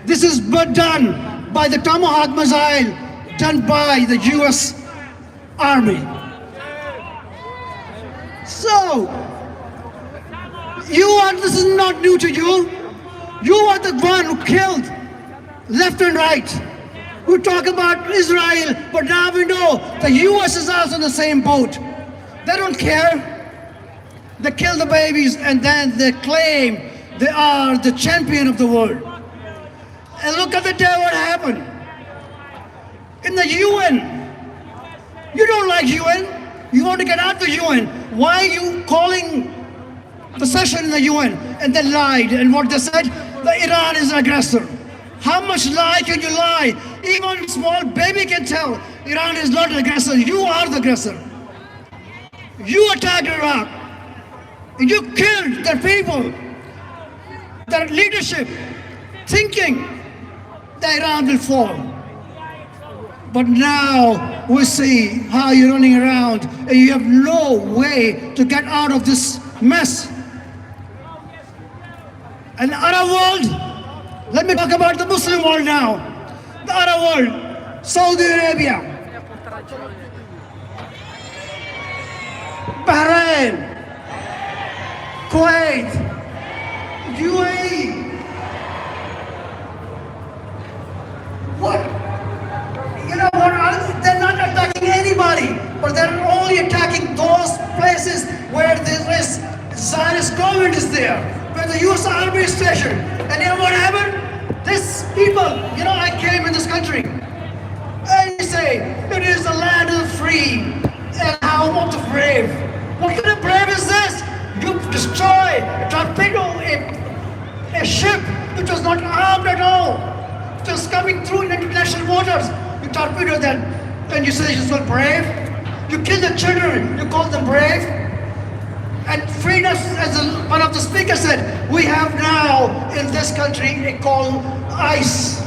this is done by the Tomahawk missile done by the US Army. So, this is not new to you. You are the one who killed left and right, who talk about Israel, but now we know the US is also in the same boat. They don't care. They kill the babies and then they claim they are the champion of the world. And look at the day what happened. In the UN, you don't like UN, you want to get out of the UN. Why are you calling the session in the UN? And they lied, and what they said, the Iran is an aggressor. How much lie can you lie? Even a small baby can tell Iran is not an aggressor, you are the aggressor. You attacked Iraq, you killed their people, their leadership, thinking that Iran will fall. But now we see how you're running around and you have no way to get out of this mess. And the Arab world, let me talk about the Muslim world now. The Arab world, Saudi Arabia, Bahrain, Kuwait, UAE. What? You know what? They're not attacking anybody, but they're only attacking those places where there is Zionist government is there, where the a US Army station. And you know what happened? These people, I came in this country. And they say, it is the land of the free and home of the brave. What kind of brave is this? You destroy, torpedo a ship which was not armed at all, just coming through in international waters. You torpedo that, and you say this was brave? You kill the children, you call them brave? And freedom, as one of the speakers said, we have now in this country a called ICE.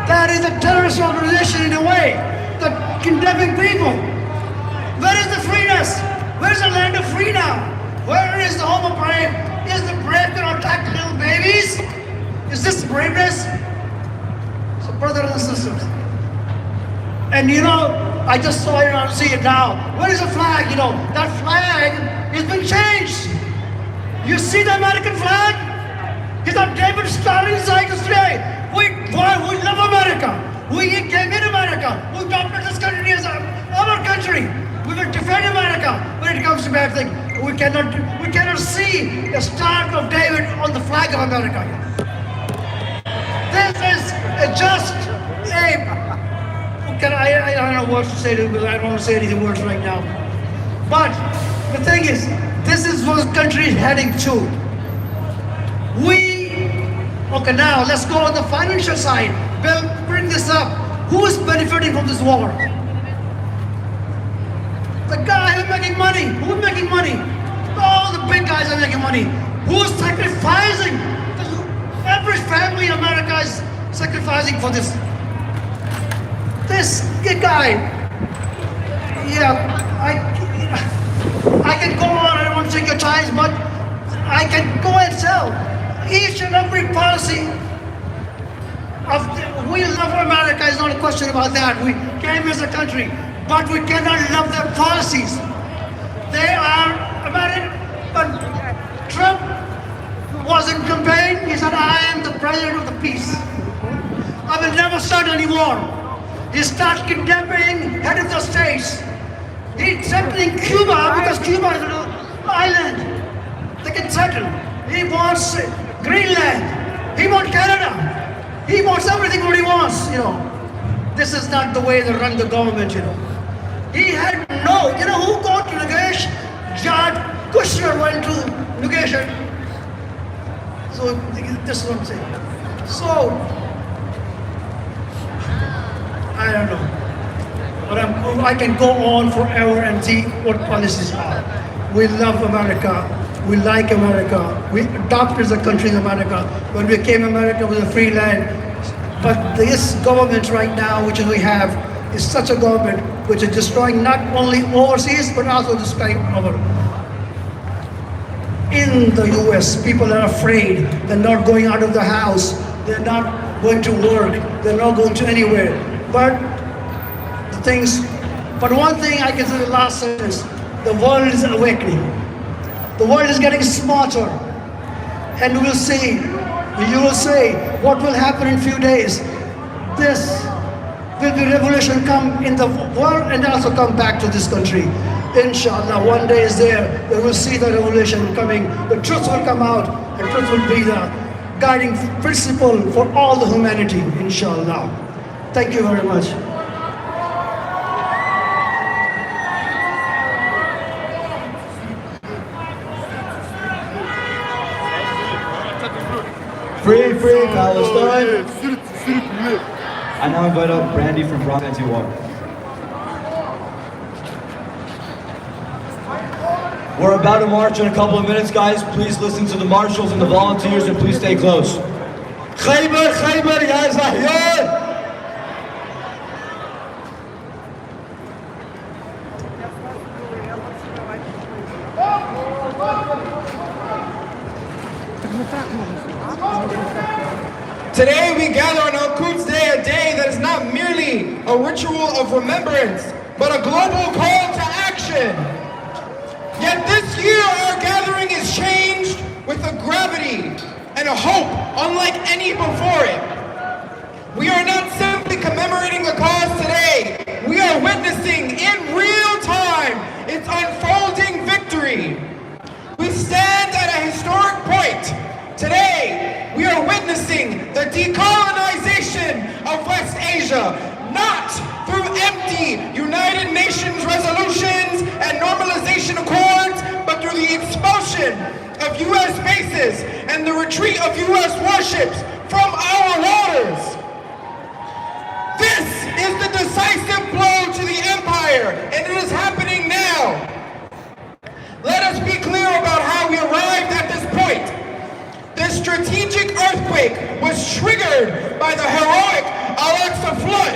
That is a terrorist organization in a way, that condemning people. Where is the freeness? Where is the land of free now? Where is the home of brave? Is the brave going to attack little babies? Is this braveness? So brothers and sisters, and I just saw it, I see it now. Where is the flag? That flag has been changed. You see the American flag? Is that David Stalin inside us today? We love America. We came in America. We adopted this country as our country. We will defend America. When it comes to bad things, we cannot see the Star of David on the flag of America. This is just I don't know what to say to it, because I don't want to say anything worse right now. But the thing is, this is what the country is heading to. Okay, now let's go on the financial side. We'll bring this up. Who is benefiting from this war? The guy who's making money. Who's making money? All the big guys are making money. Who's sacrificing? Every family in America is sacrificing for this. This guy. Yeah, I can go on. I don't want to take your time, but I can go and tell each and every policy of we love America is not a question about that. We came as a country, but we cannot love their policies. They are American. But Trump was in campaign. He said, "I am the president of the peace. I will never start any war." He started condemning head of the states. He's settling Cuba because Cuba is an island. They can settle. He wants Greenland. He wants Canada. He wants everything what he wants, This is not the way they run the government, He had who got to negotiation? Jared Kushner went to negotiation. So this is what I'm saying. So, I don't know. But I can go on forever and see what policies are. We love America. We like America. We adopted the country of America. When we came America was a free land. But this government right now, which we have, is such a government which is destroying not only overseas, but also destroying in the US. People are afraid. They're not going out of the house. They're not going to work. They're not going to anywhere. But one thing I can say the last sentence, the world is awakening. The world is getting smarter. And you will see what will happen in a few days. This will be revolution come in the world and also come back to this country. Inshallah, one day is there. We will see the revolution coming. The truth will come out. The truth will be the guiding principle for all the humanity, inshallah. Thank you very much. Free Palestine! I now invite up Brandy from Rock Anti-War. We're about to march in a couple of minutes, guys. Please listen to the marshals and the volunteers, and please stay close. Khaybar, Khaybar, ya Zahyan! Today we gather on Quds Day, a day that is not merely a ritual of remembrance, but a global call to action. Yet this year our gathering is changed with a gravity and a hope unlike any before it. We are not simply commemorating the cause today, we are witnessing in real time its unfolding victory. We stand at a historic point right. Today, we are witnessing the decolonization of West Asia, not through empty United Nations resolutions and normalization accords, but through the expulsion of U.S. bases and the retreat of U.S. warships from our waters. This is the decisive blow to the empire, and it is happening now. Let us be clear about how we arrived at this point. This strategic earthquake was triggered by the heroic Al-Aqsa flood.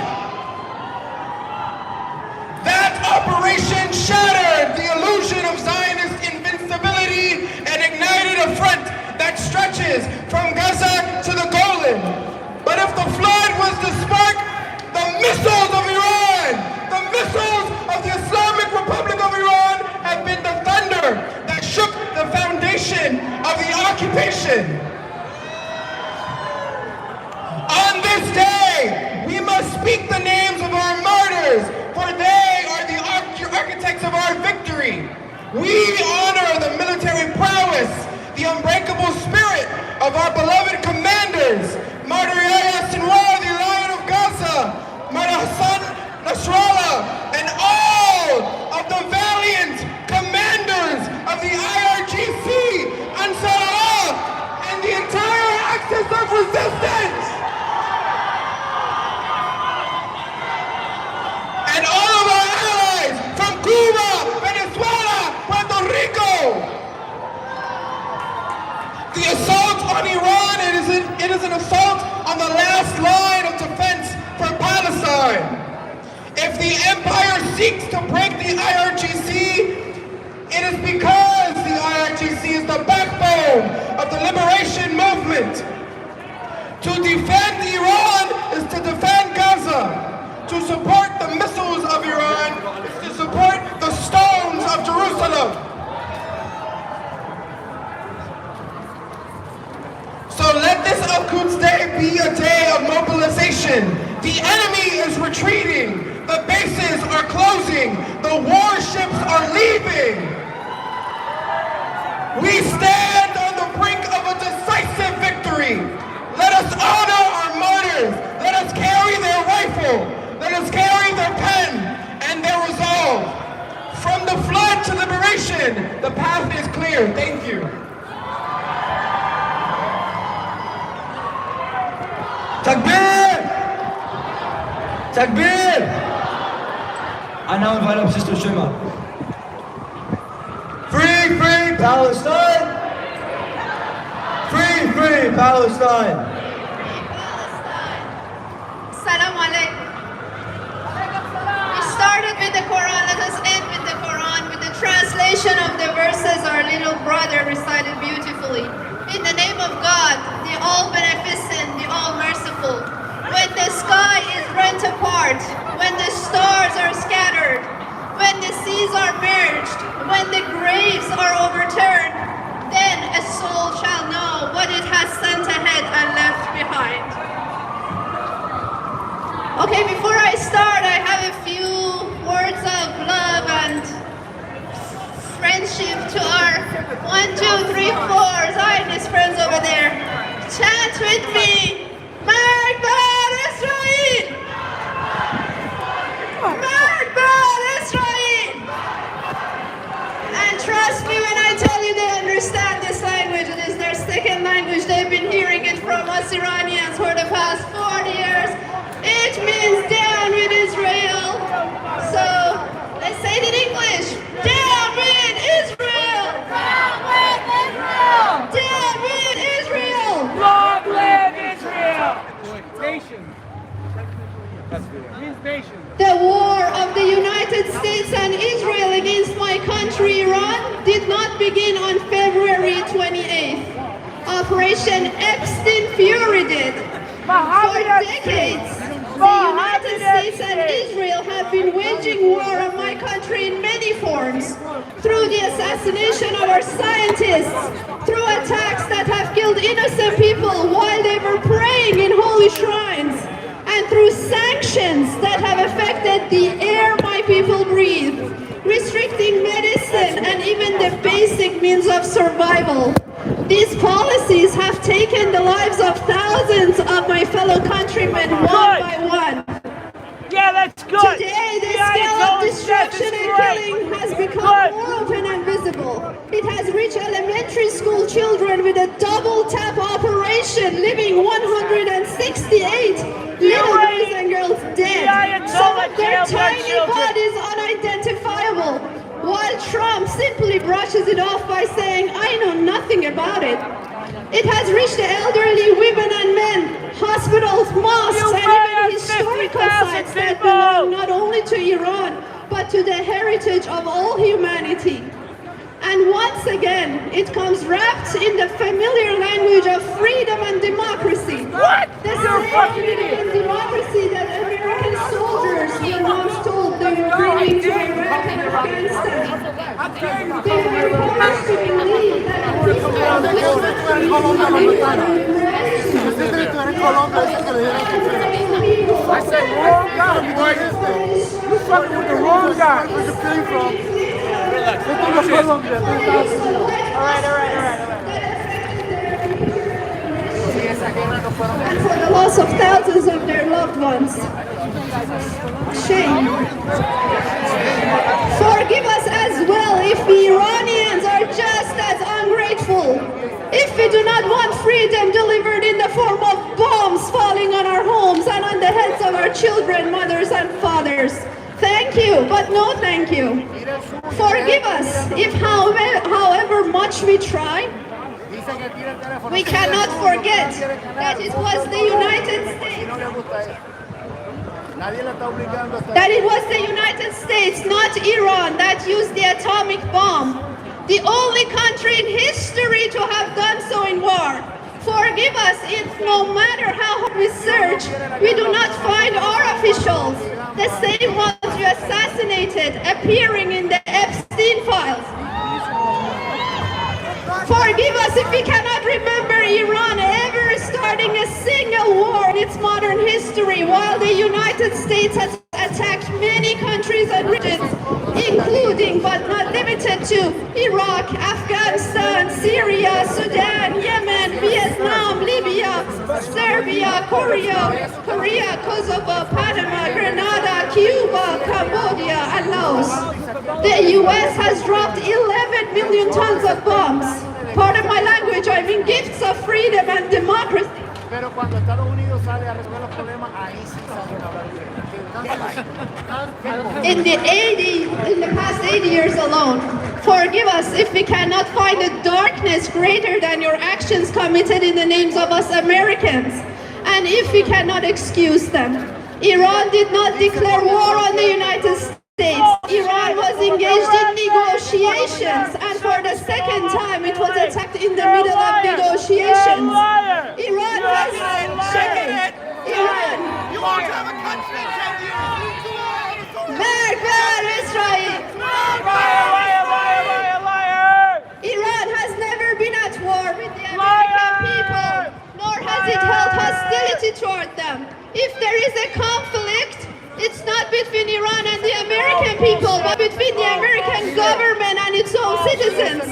That operation shattered the illusion of Zionist invincibility and ignited a front that stretches from Gaza to the Golan. But if the flood was the spark, the missiles of Iran, the missiles of the Islamic Republic of Iran have been the thunder that shook the foundation of the occupation. On this day, we must speak the names of our martyrs, for they are the architects of our victory. We honor the military prowess, the unbreakable spirit of our beloved commanders, Martyr Yahya Sinwar, the Lion of Gaza, Martyr Hassan Nasrallah, and all of the valiant commanders of the IRGC, Ansar Allah, and the entire axis of resistance. And all of our allies from Cuba, Venezuela, Puerto Rico. The assault on Iran, it is an assault on the last line of defense for Palestine. If the empire seeks to break the IRGC, it is because the IRGC is the backbone of the liberation movement. To defend Iran is to defend Gaza. To support the missiles of Iran is to support the stones of Jerusalem. So let this Quds Day be a day of mobilization. The enemy is retreating. The bases are closing. The warships are leaving. We stand on the brink of a decisive victory. Let us honor our martyrs. Let us carry their rifle. Let us carry their pen and their resolve. From the flood to liberation, the path is clear. Thank you. Takbir! Takbir! I now invite up Sister Shema. Free, free Palestine! Free, free Palestine! Salam alaikum. We started with the Quran, let us end with the Quran, with the translation of the verses our little brother recited beautifully. In the name of God, the all-beneficent, the all-merciful. When the sky is rent apart, when the stars are scattered, when the seas are merged, when the graves are overturned, then a soul shall know what it has sent ahead and left behind. Okay, before I start, I have a few words of love and friendship to our 1, 2, 3, 4 Zionist friends over there. Chant with me. Martyrdom Israel! Martyrdom Israel! And trust me when I tell you they understand this language. It is their second language. They've been hearing it from us Iranians for the past 40 years. It means down with Israel. So let's say it in English. Down with Israel! Down with Israel! Down with Israel! Long live Israel! The war of the United States and Israel against my country, Iran, did not begin on February 28th. Operation Epstein Fury did. For decades, the United States and Israel have been waging war on my country in many forms. Through the assassination of our scientists, through attacks that have killed innocent people while they were praying in holy shrines, and through sanctions that have affected the air my people breathe, restricting medicine and even the basic means of survival. These policies have taken the lives of thousands of my fellow countrymen one by one. Yeah, that's good. Today, the scale of destruction and killing has become more open and visible. It has reached elementary school children with a double tap operation, leaving 168 little boys and girls dead. Some of their tiny bodies unidentifiable, while Trump simply brushes it off by saying, "I know nothing about it." It has reached the elderly, women and men, hospitals, mosques, and even historical sites that belong not only to Iran, but to the heritage of all humanity. And once again, it comes wrapped in the familiar language of freedom and democracy. What? The same freedom and democracy that American soldiers were once told they were bringing to Iraq and Afghanistan. They were forced to believe that the people of this country I said wrong guy, boy. You fucking with the wrong guy. Where's you came from? And for the loss of thousands of their loved ones. Shame. Forgive us as well if the Iranians are just as ungrateful. If we do not want freedom delivered in the form of bombs falling on our homes and on the heads of our children, mothers and fathers. Thank you, but no thank you. Forgive us if however much we try, we cannot forget that it was the United States. That it was the United States, not Iran, that used the atomic bomb. The only country in history to have done so in war. Forgive us if no matter how hard we search, we do not find our officials, the same ones you assassinated, appearing in the Epstein files. Forgive us if we cannot remember Iran ever starting a single war in its modern history, while the United States has attacked many countries and regions, including but not limited to Iraq, Afghanistan, Syria, Sudan, Yemen, Vietnam, Libya, Serbia, Korea, Kosovo, Panama, Grenada, Cuba, Cambodia, and Laos. The US has dropped 11 million tons of bombs. Part of my language, I mean gifts of freedom and democracy. In the past 80 years alone, forgive us if we cannot find a darkness greater than your actions committed in the names of us Americans, and if we cannot excuse them. Iran did not declare war on the United States. Iran was engaged in negotiations, and for the second time it was attacked in the middle of negotiations. Iran has shaken. Iran. You want to have a country, can you? Merkbar Israel. Iran has never been at war with the American people, nor has it held hostility toward them. If there is a conflict, it's not between Iran and the American people, but between the American government and its own citizens,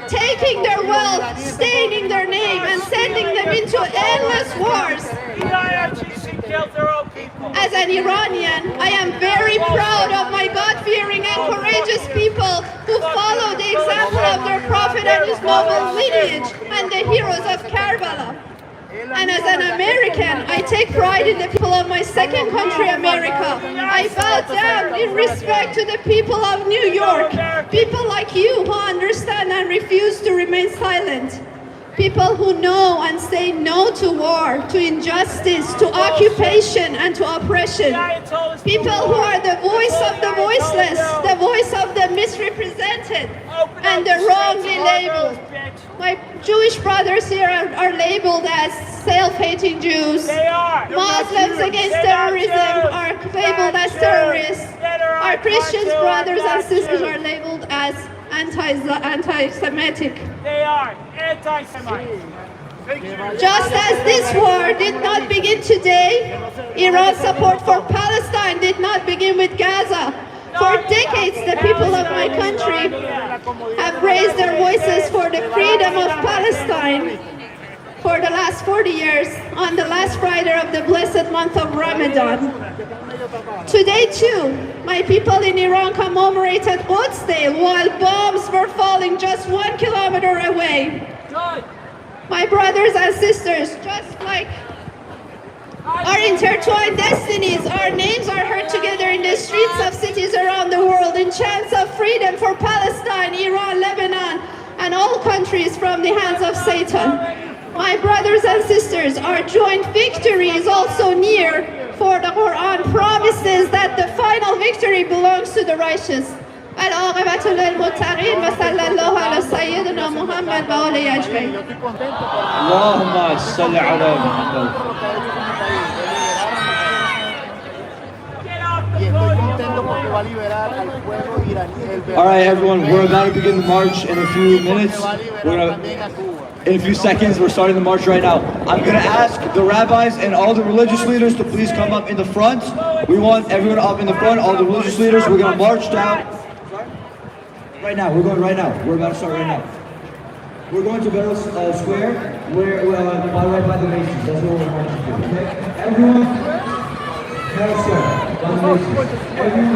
taking their wealth, staining their name, and sending them into endless wars. As an Iranian, I am very proud of my God-fearing and courageous people who follow the example of their prophet and his noble lineage and the heroes of Karbala. And as an American, I take pride in the people of my second country, America. I bow down in respect to the people of New York, people like you who understand and refuse to remain silent. People who know and say no to war, to injustice, to occupation, and to oppression. People who are the voice of the voiceless, the voice of the misrepresented, and the wrongly labeled. My Jewish brothers here are labeled as self-hating Jews. Muslims against terrorism are labeled as terrorists. Our Christian brothers and sisters are labeled as anti-Semitic. They are anti-Semitic. Just as this war did not begin today, Iran's support for Palestine did not begin with Gaza. For decades, the people of my country have raised their voices for the freedom of Palestine. For the last 40 years, on the last Friday of the blessed month of Ramadan. Today too, my people in Iran commemorated Quds Day while bombs were falling just 1 kilometer away. My brothers and sisters, just like our intertwined destinies, our names are heard together in the streets of cities around the world in chants of freedom for Palestine, Iran, Lebanon, and all countries from the hands of Satan. My brothers and sisters, our joint victory is also near, for the Quran promises that the final victory belongs to the righteous. العاقبة للمتقين وصلى الله على سيدنا محمد وآله أجمعين. اللهم صل على محمد. All right, everyone, we're about to begin the march in a few minutes. In a few seconds, we're starting the march right now. I'm going to ask the rabbis and all the religious leaders to please come up in the front. We want everyone up in the front, all the religious leaders. We're going to march down. Right now, we're going right now. We're about to start right now. We're going to Battle Square, where right by the Masons. That's where we're marching to. Okay? Everyone, Battle Square, by the Masons. Everyone,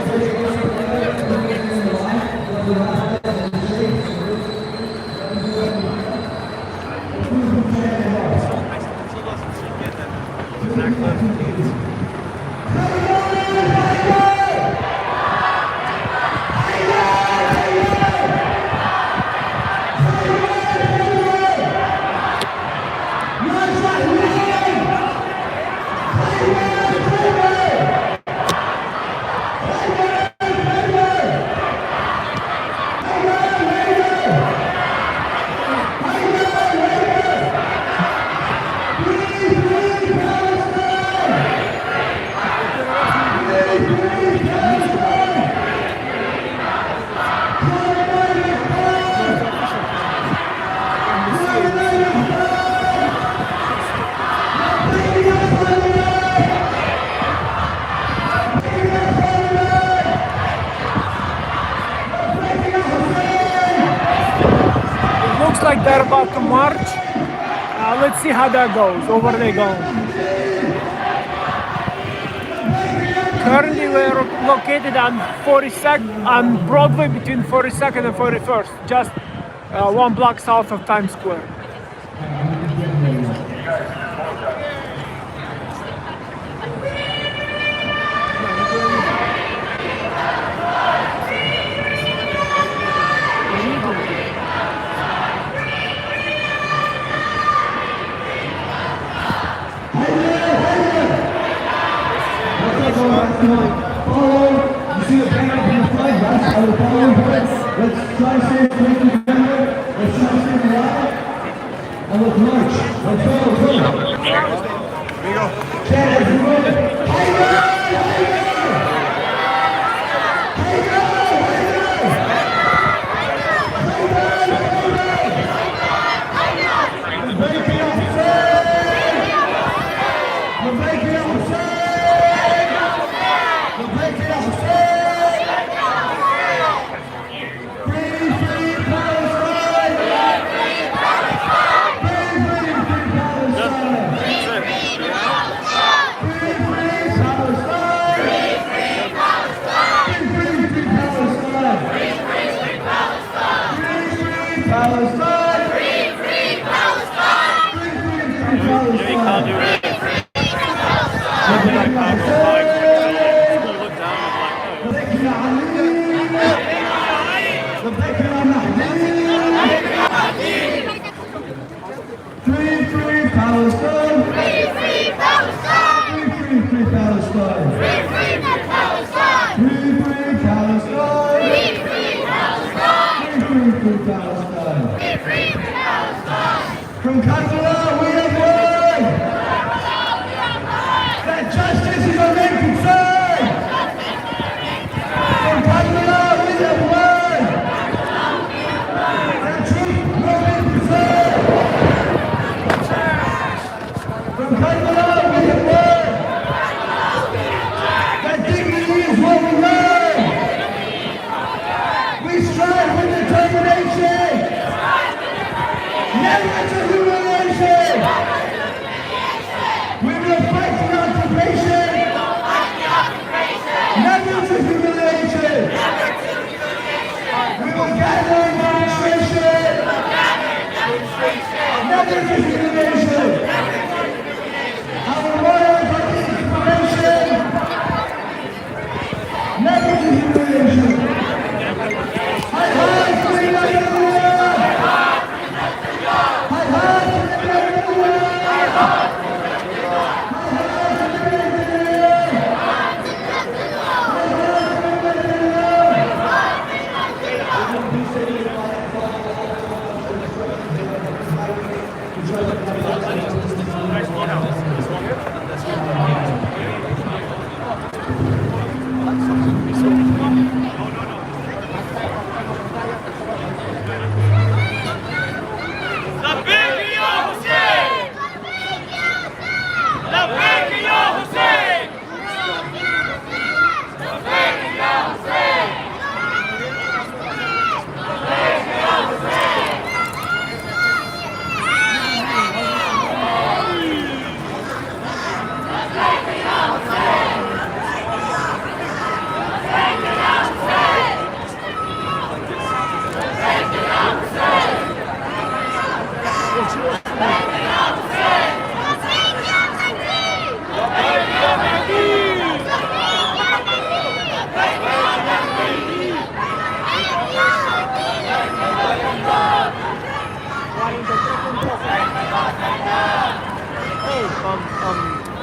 Like they're about to march. Let's see how that goes. Over they go. Currently we're located on 42nd on Broadway between 42nd and 41st, just 1 block south of Times Square. Follow. You see the banner on the flag? That's how we're following. Let's try to stay connected together. Let's try to stay alive. And let's march. Let's go. Here we go. Chant everyone. From Catalan, we have won! That justice is our main concern! From Catalan, we have won! That truth will be preserved! From Catalan, we have won! That dignity is what we learn! We will fight the occupation. Never to humiliation. We will gather in demonstration. Never to humiliation. Our royal participation. Never to humiliation. High high freedom everywhere. High high freedom everywhere.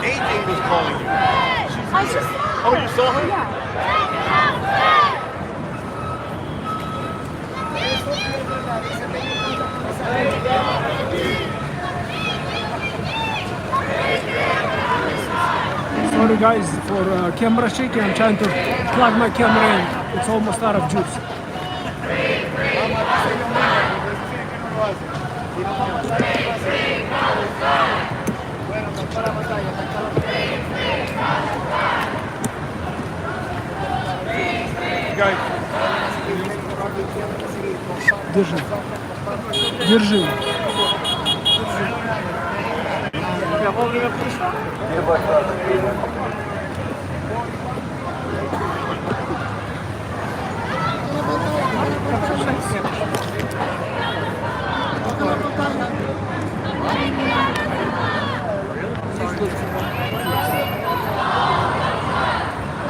AJ was calling you. Oh, you saw her? Yeah. Sorry guys for camera shaking. I'm trying to plug my camera in. It's almost out of juice. Держи. Держи. Я вовремя пришел.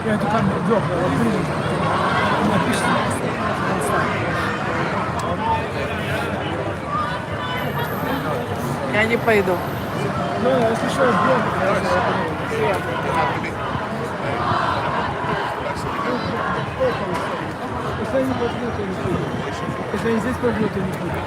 Я эту камеру вёл, написано. Я не пойду. Ну, если что, блог. Если они возьмут, то не пойду. Если они здесь возьмут, то не пойду.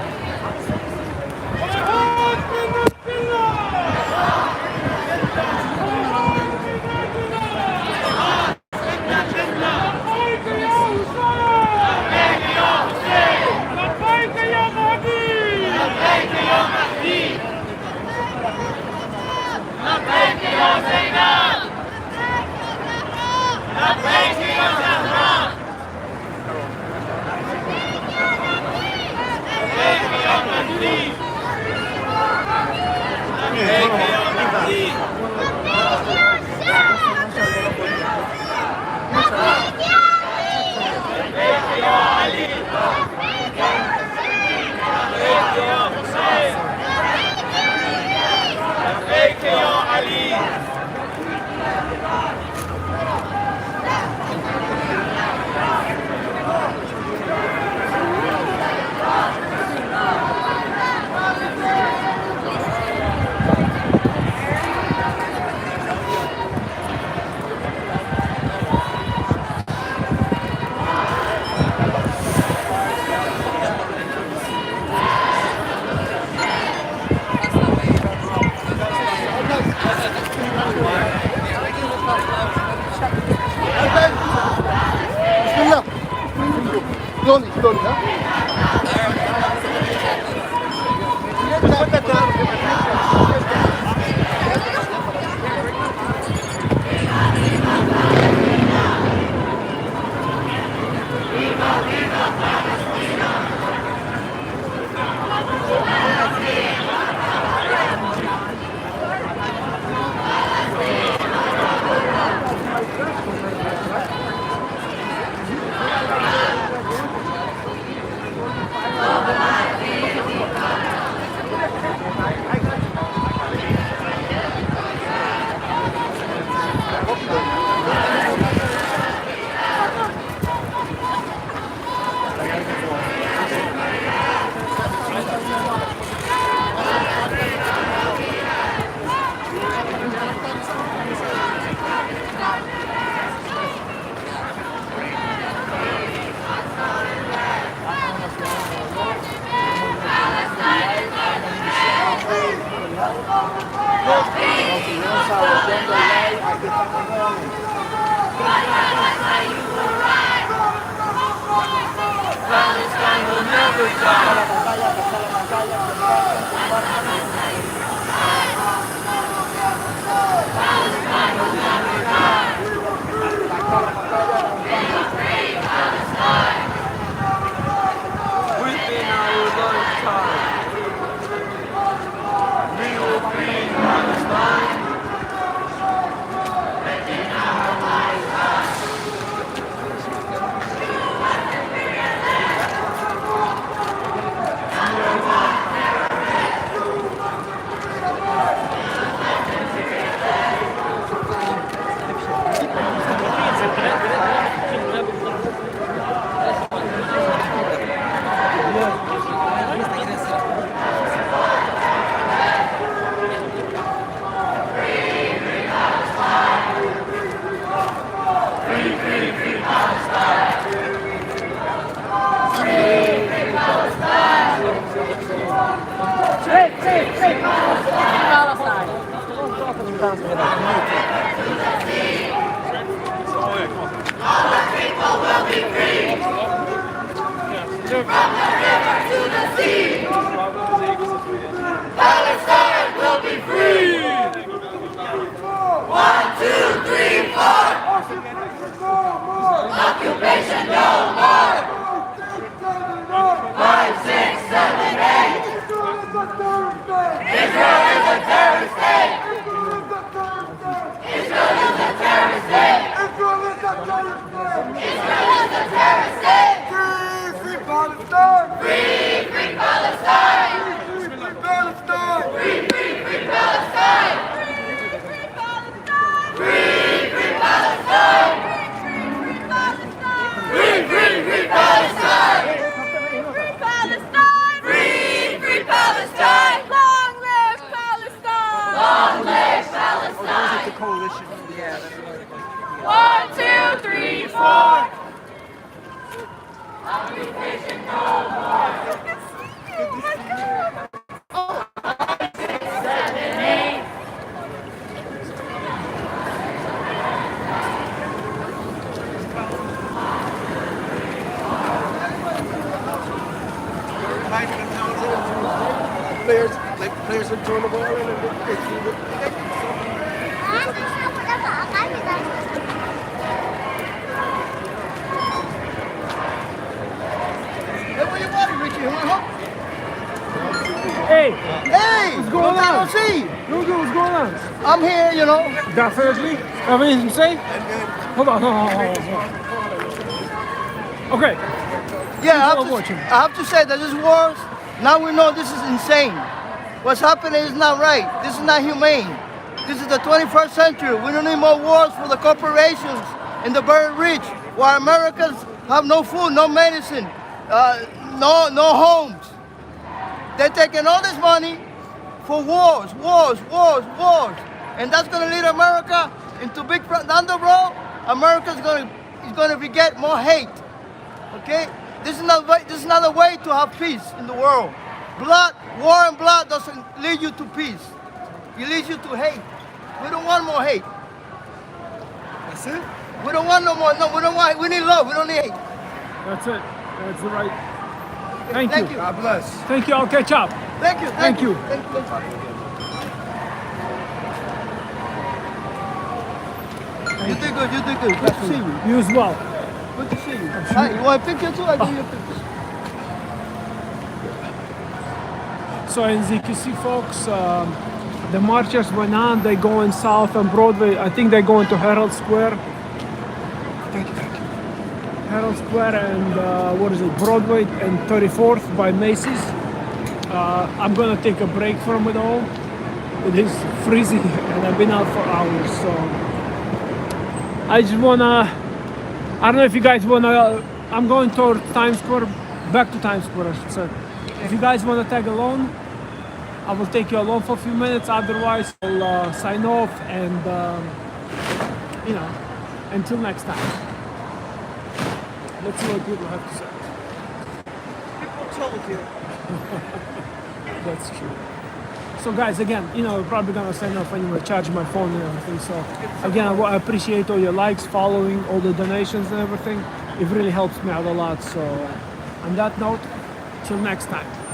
Palestine will never within our lifetime. We will free Palestine. Palestine will be free! 1, 2, 3, 4! Occupation no more! 5, 6, 7, 8! Israel is a terrorist state! Israel is a terrorist state! Israel is a terrorist state! Free Palestine! Free Palestine! Free Palestine! Free Palestine! Free Palestine! Free Palestine! Long live Palestine! Long live Palestine! The coalition. Yeah, that's right. 1, 2, 3, 4! Occupation no more! 6, 7, 8! Players would throw the ball in and they threw it. Hey, where you going, Richie? You want help? Hey! Hey! What's going on? See? What's going on? I'm here, you know. Definitely. Have anything to say? Hold on. Okay. Yeah, I have to say that this wars, now we know this is insane. What's happening is not right. This is not humane. This is the 21st century. We don't need more wars for the corporations and the very rich, while Americans have no food, no medicine, no homes. They're taking all this money for wars. And that's going to lead America into big, down the road, America's going to beget more hate. Okay? This is not a way to have peace in the world. War and blood doesn't lead you to peace. It leads you to hate. We don't want more hate. That's it? We don't want no more. No, we don't want. We need love. We don't need hate. That's it. That's the right. Thank you. God bless. Thank you. I'll catch up. Thank you. Thank you. You did good. Good to see you. You as well. Good to see you. Hi, you want a picture too? I'll give you a picture. So as you can see, folks, the marchers went on. They're going south on Broadway. I think they're going to Herald Square. Thank you. Herald Square and what is it? Broadway and 34th by Macy's. I'm gonna take a break from it all. It is freezing and I've been out for hours. So I just wanna. I don't know if you guys wanna. I'm going toward Times Square, back to Times Square, I should say. If you guys wanna tag along, I will take you along for a few minutes. Otherwise, I'll sign off and until next time. Let's see what people have to say. People told you. That's true. So guys, again, you know, we're probably gonna say no if anyone charge my phone and everything. So again, I appreciate all your likes, following, all the donations and everything. It really helps me out a lot. So on that note, till next time.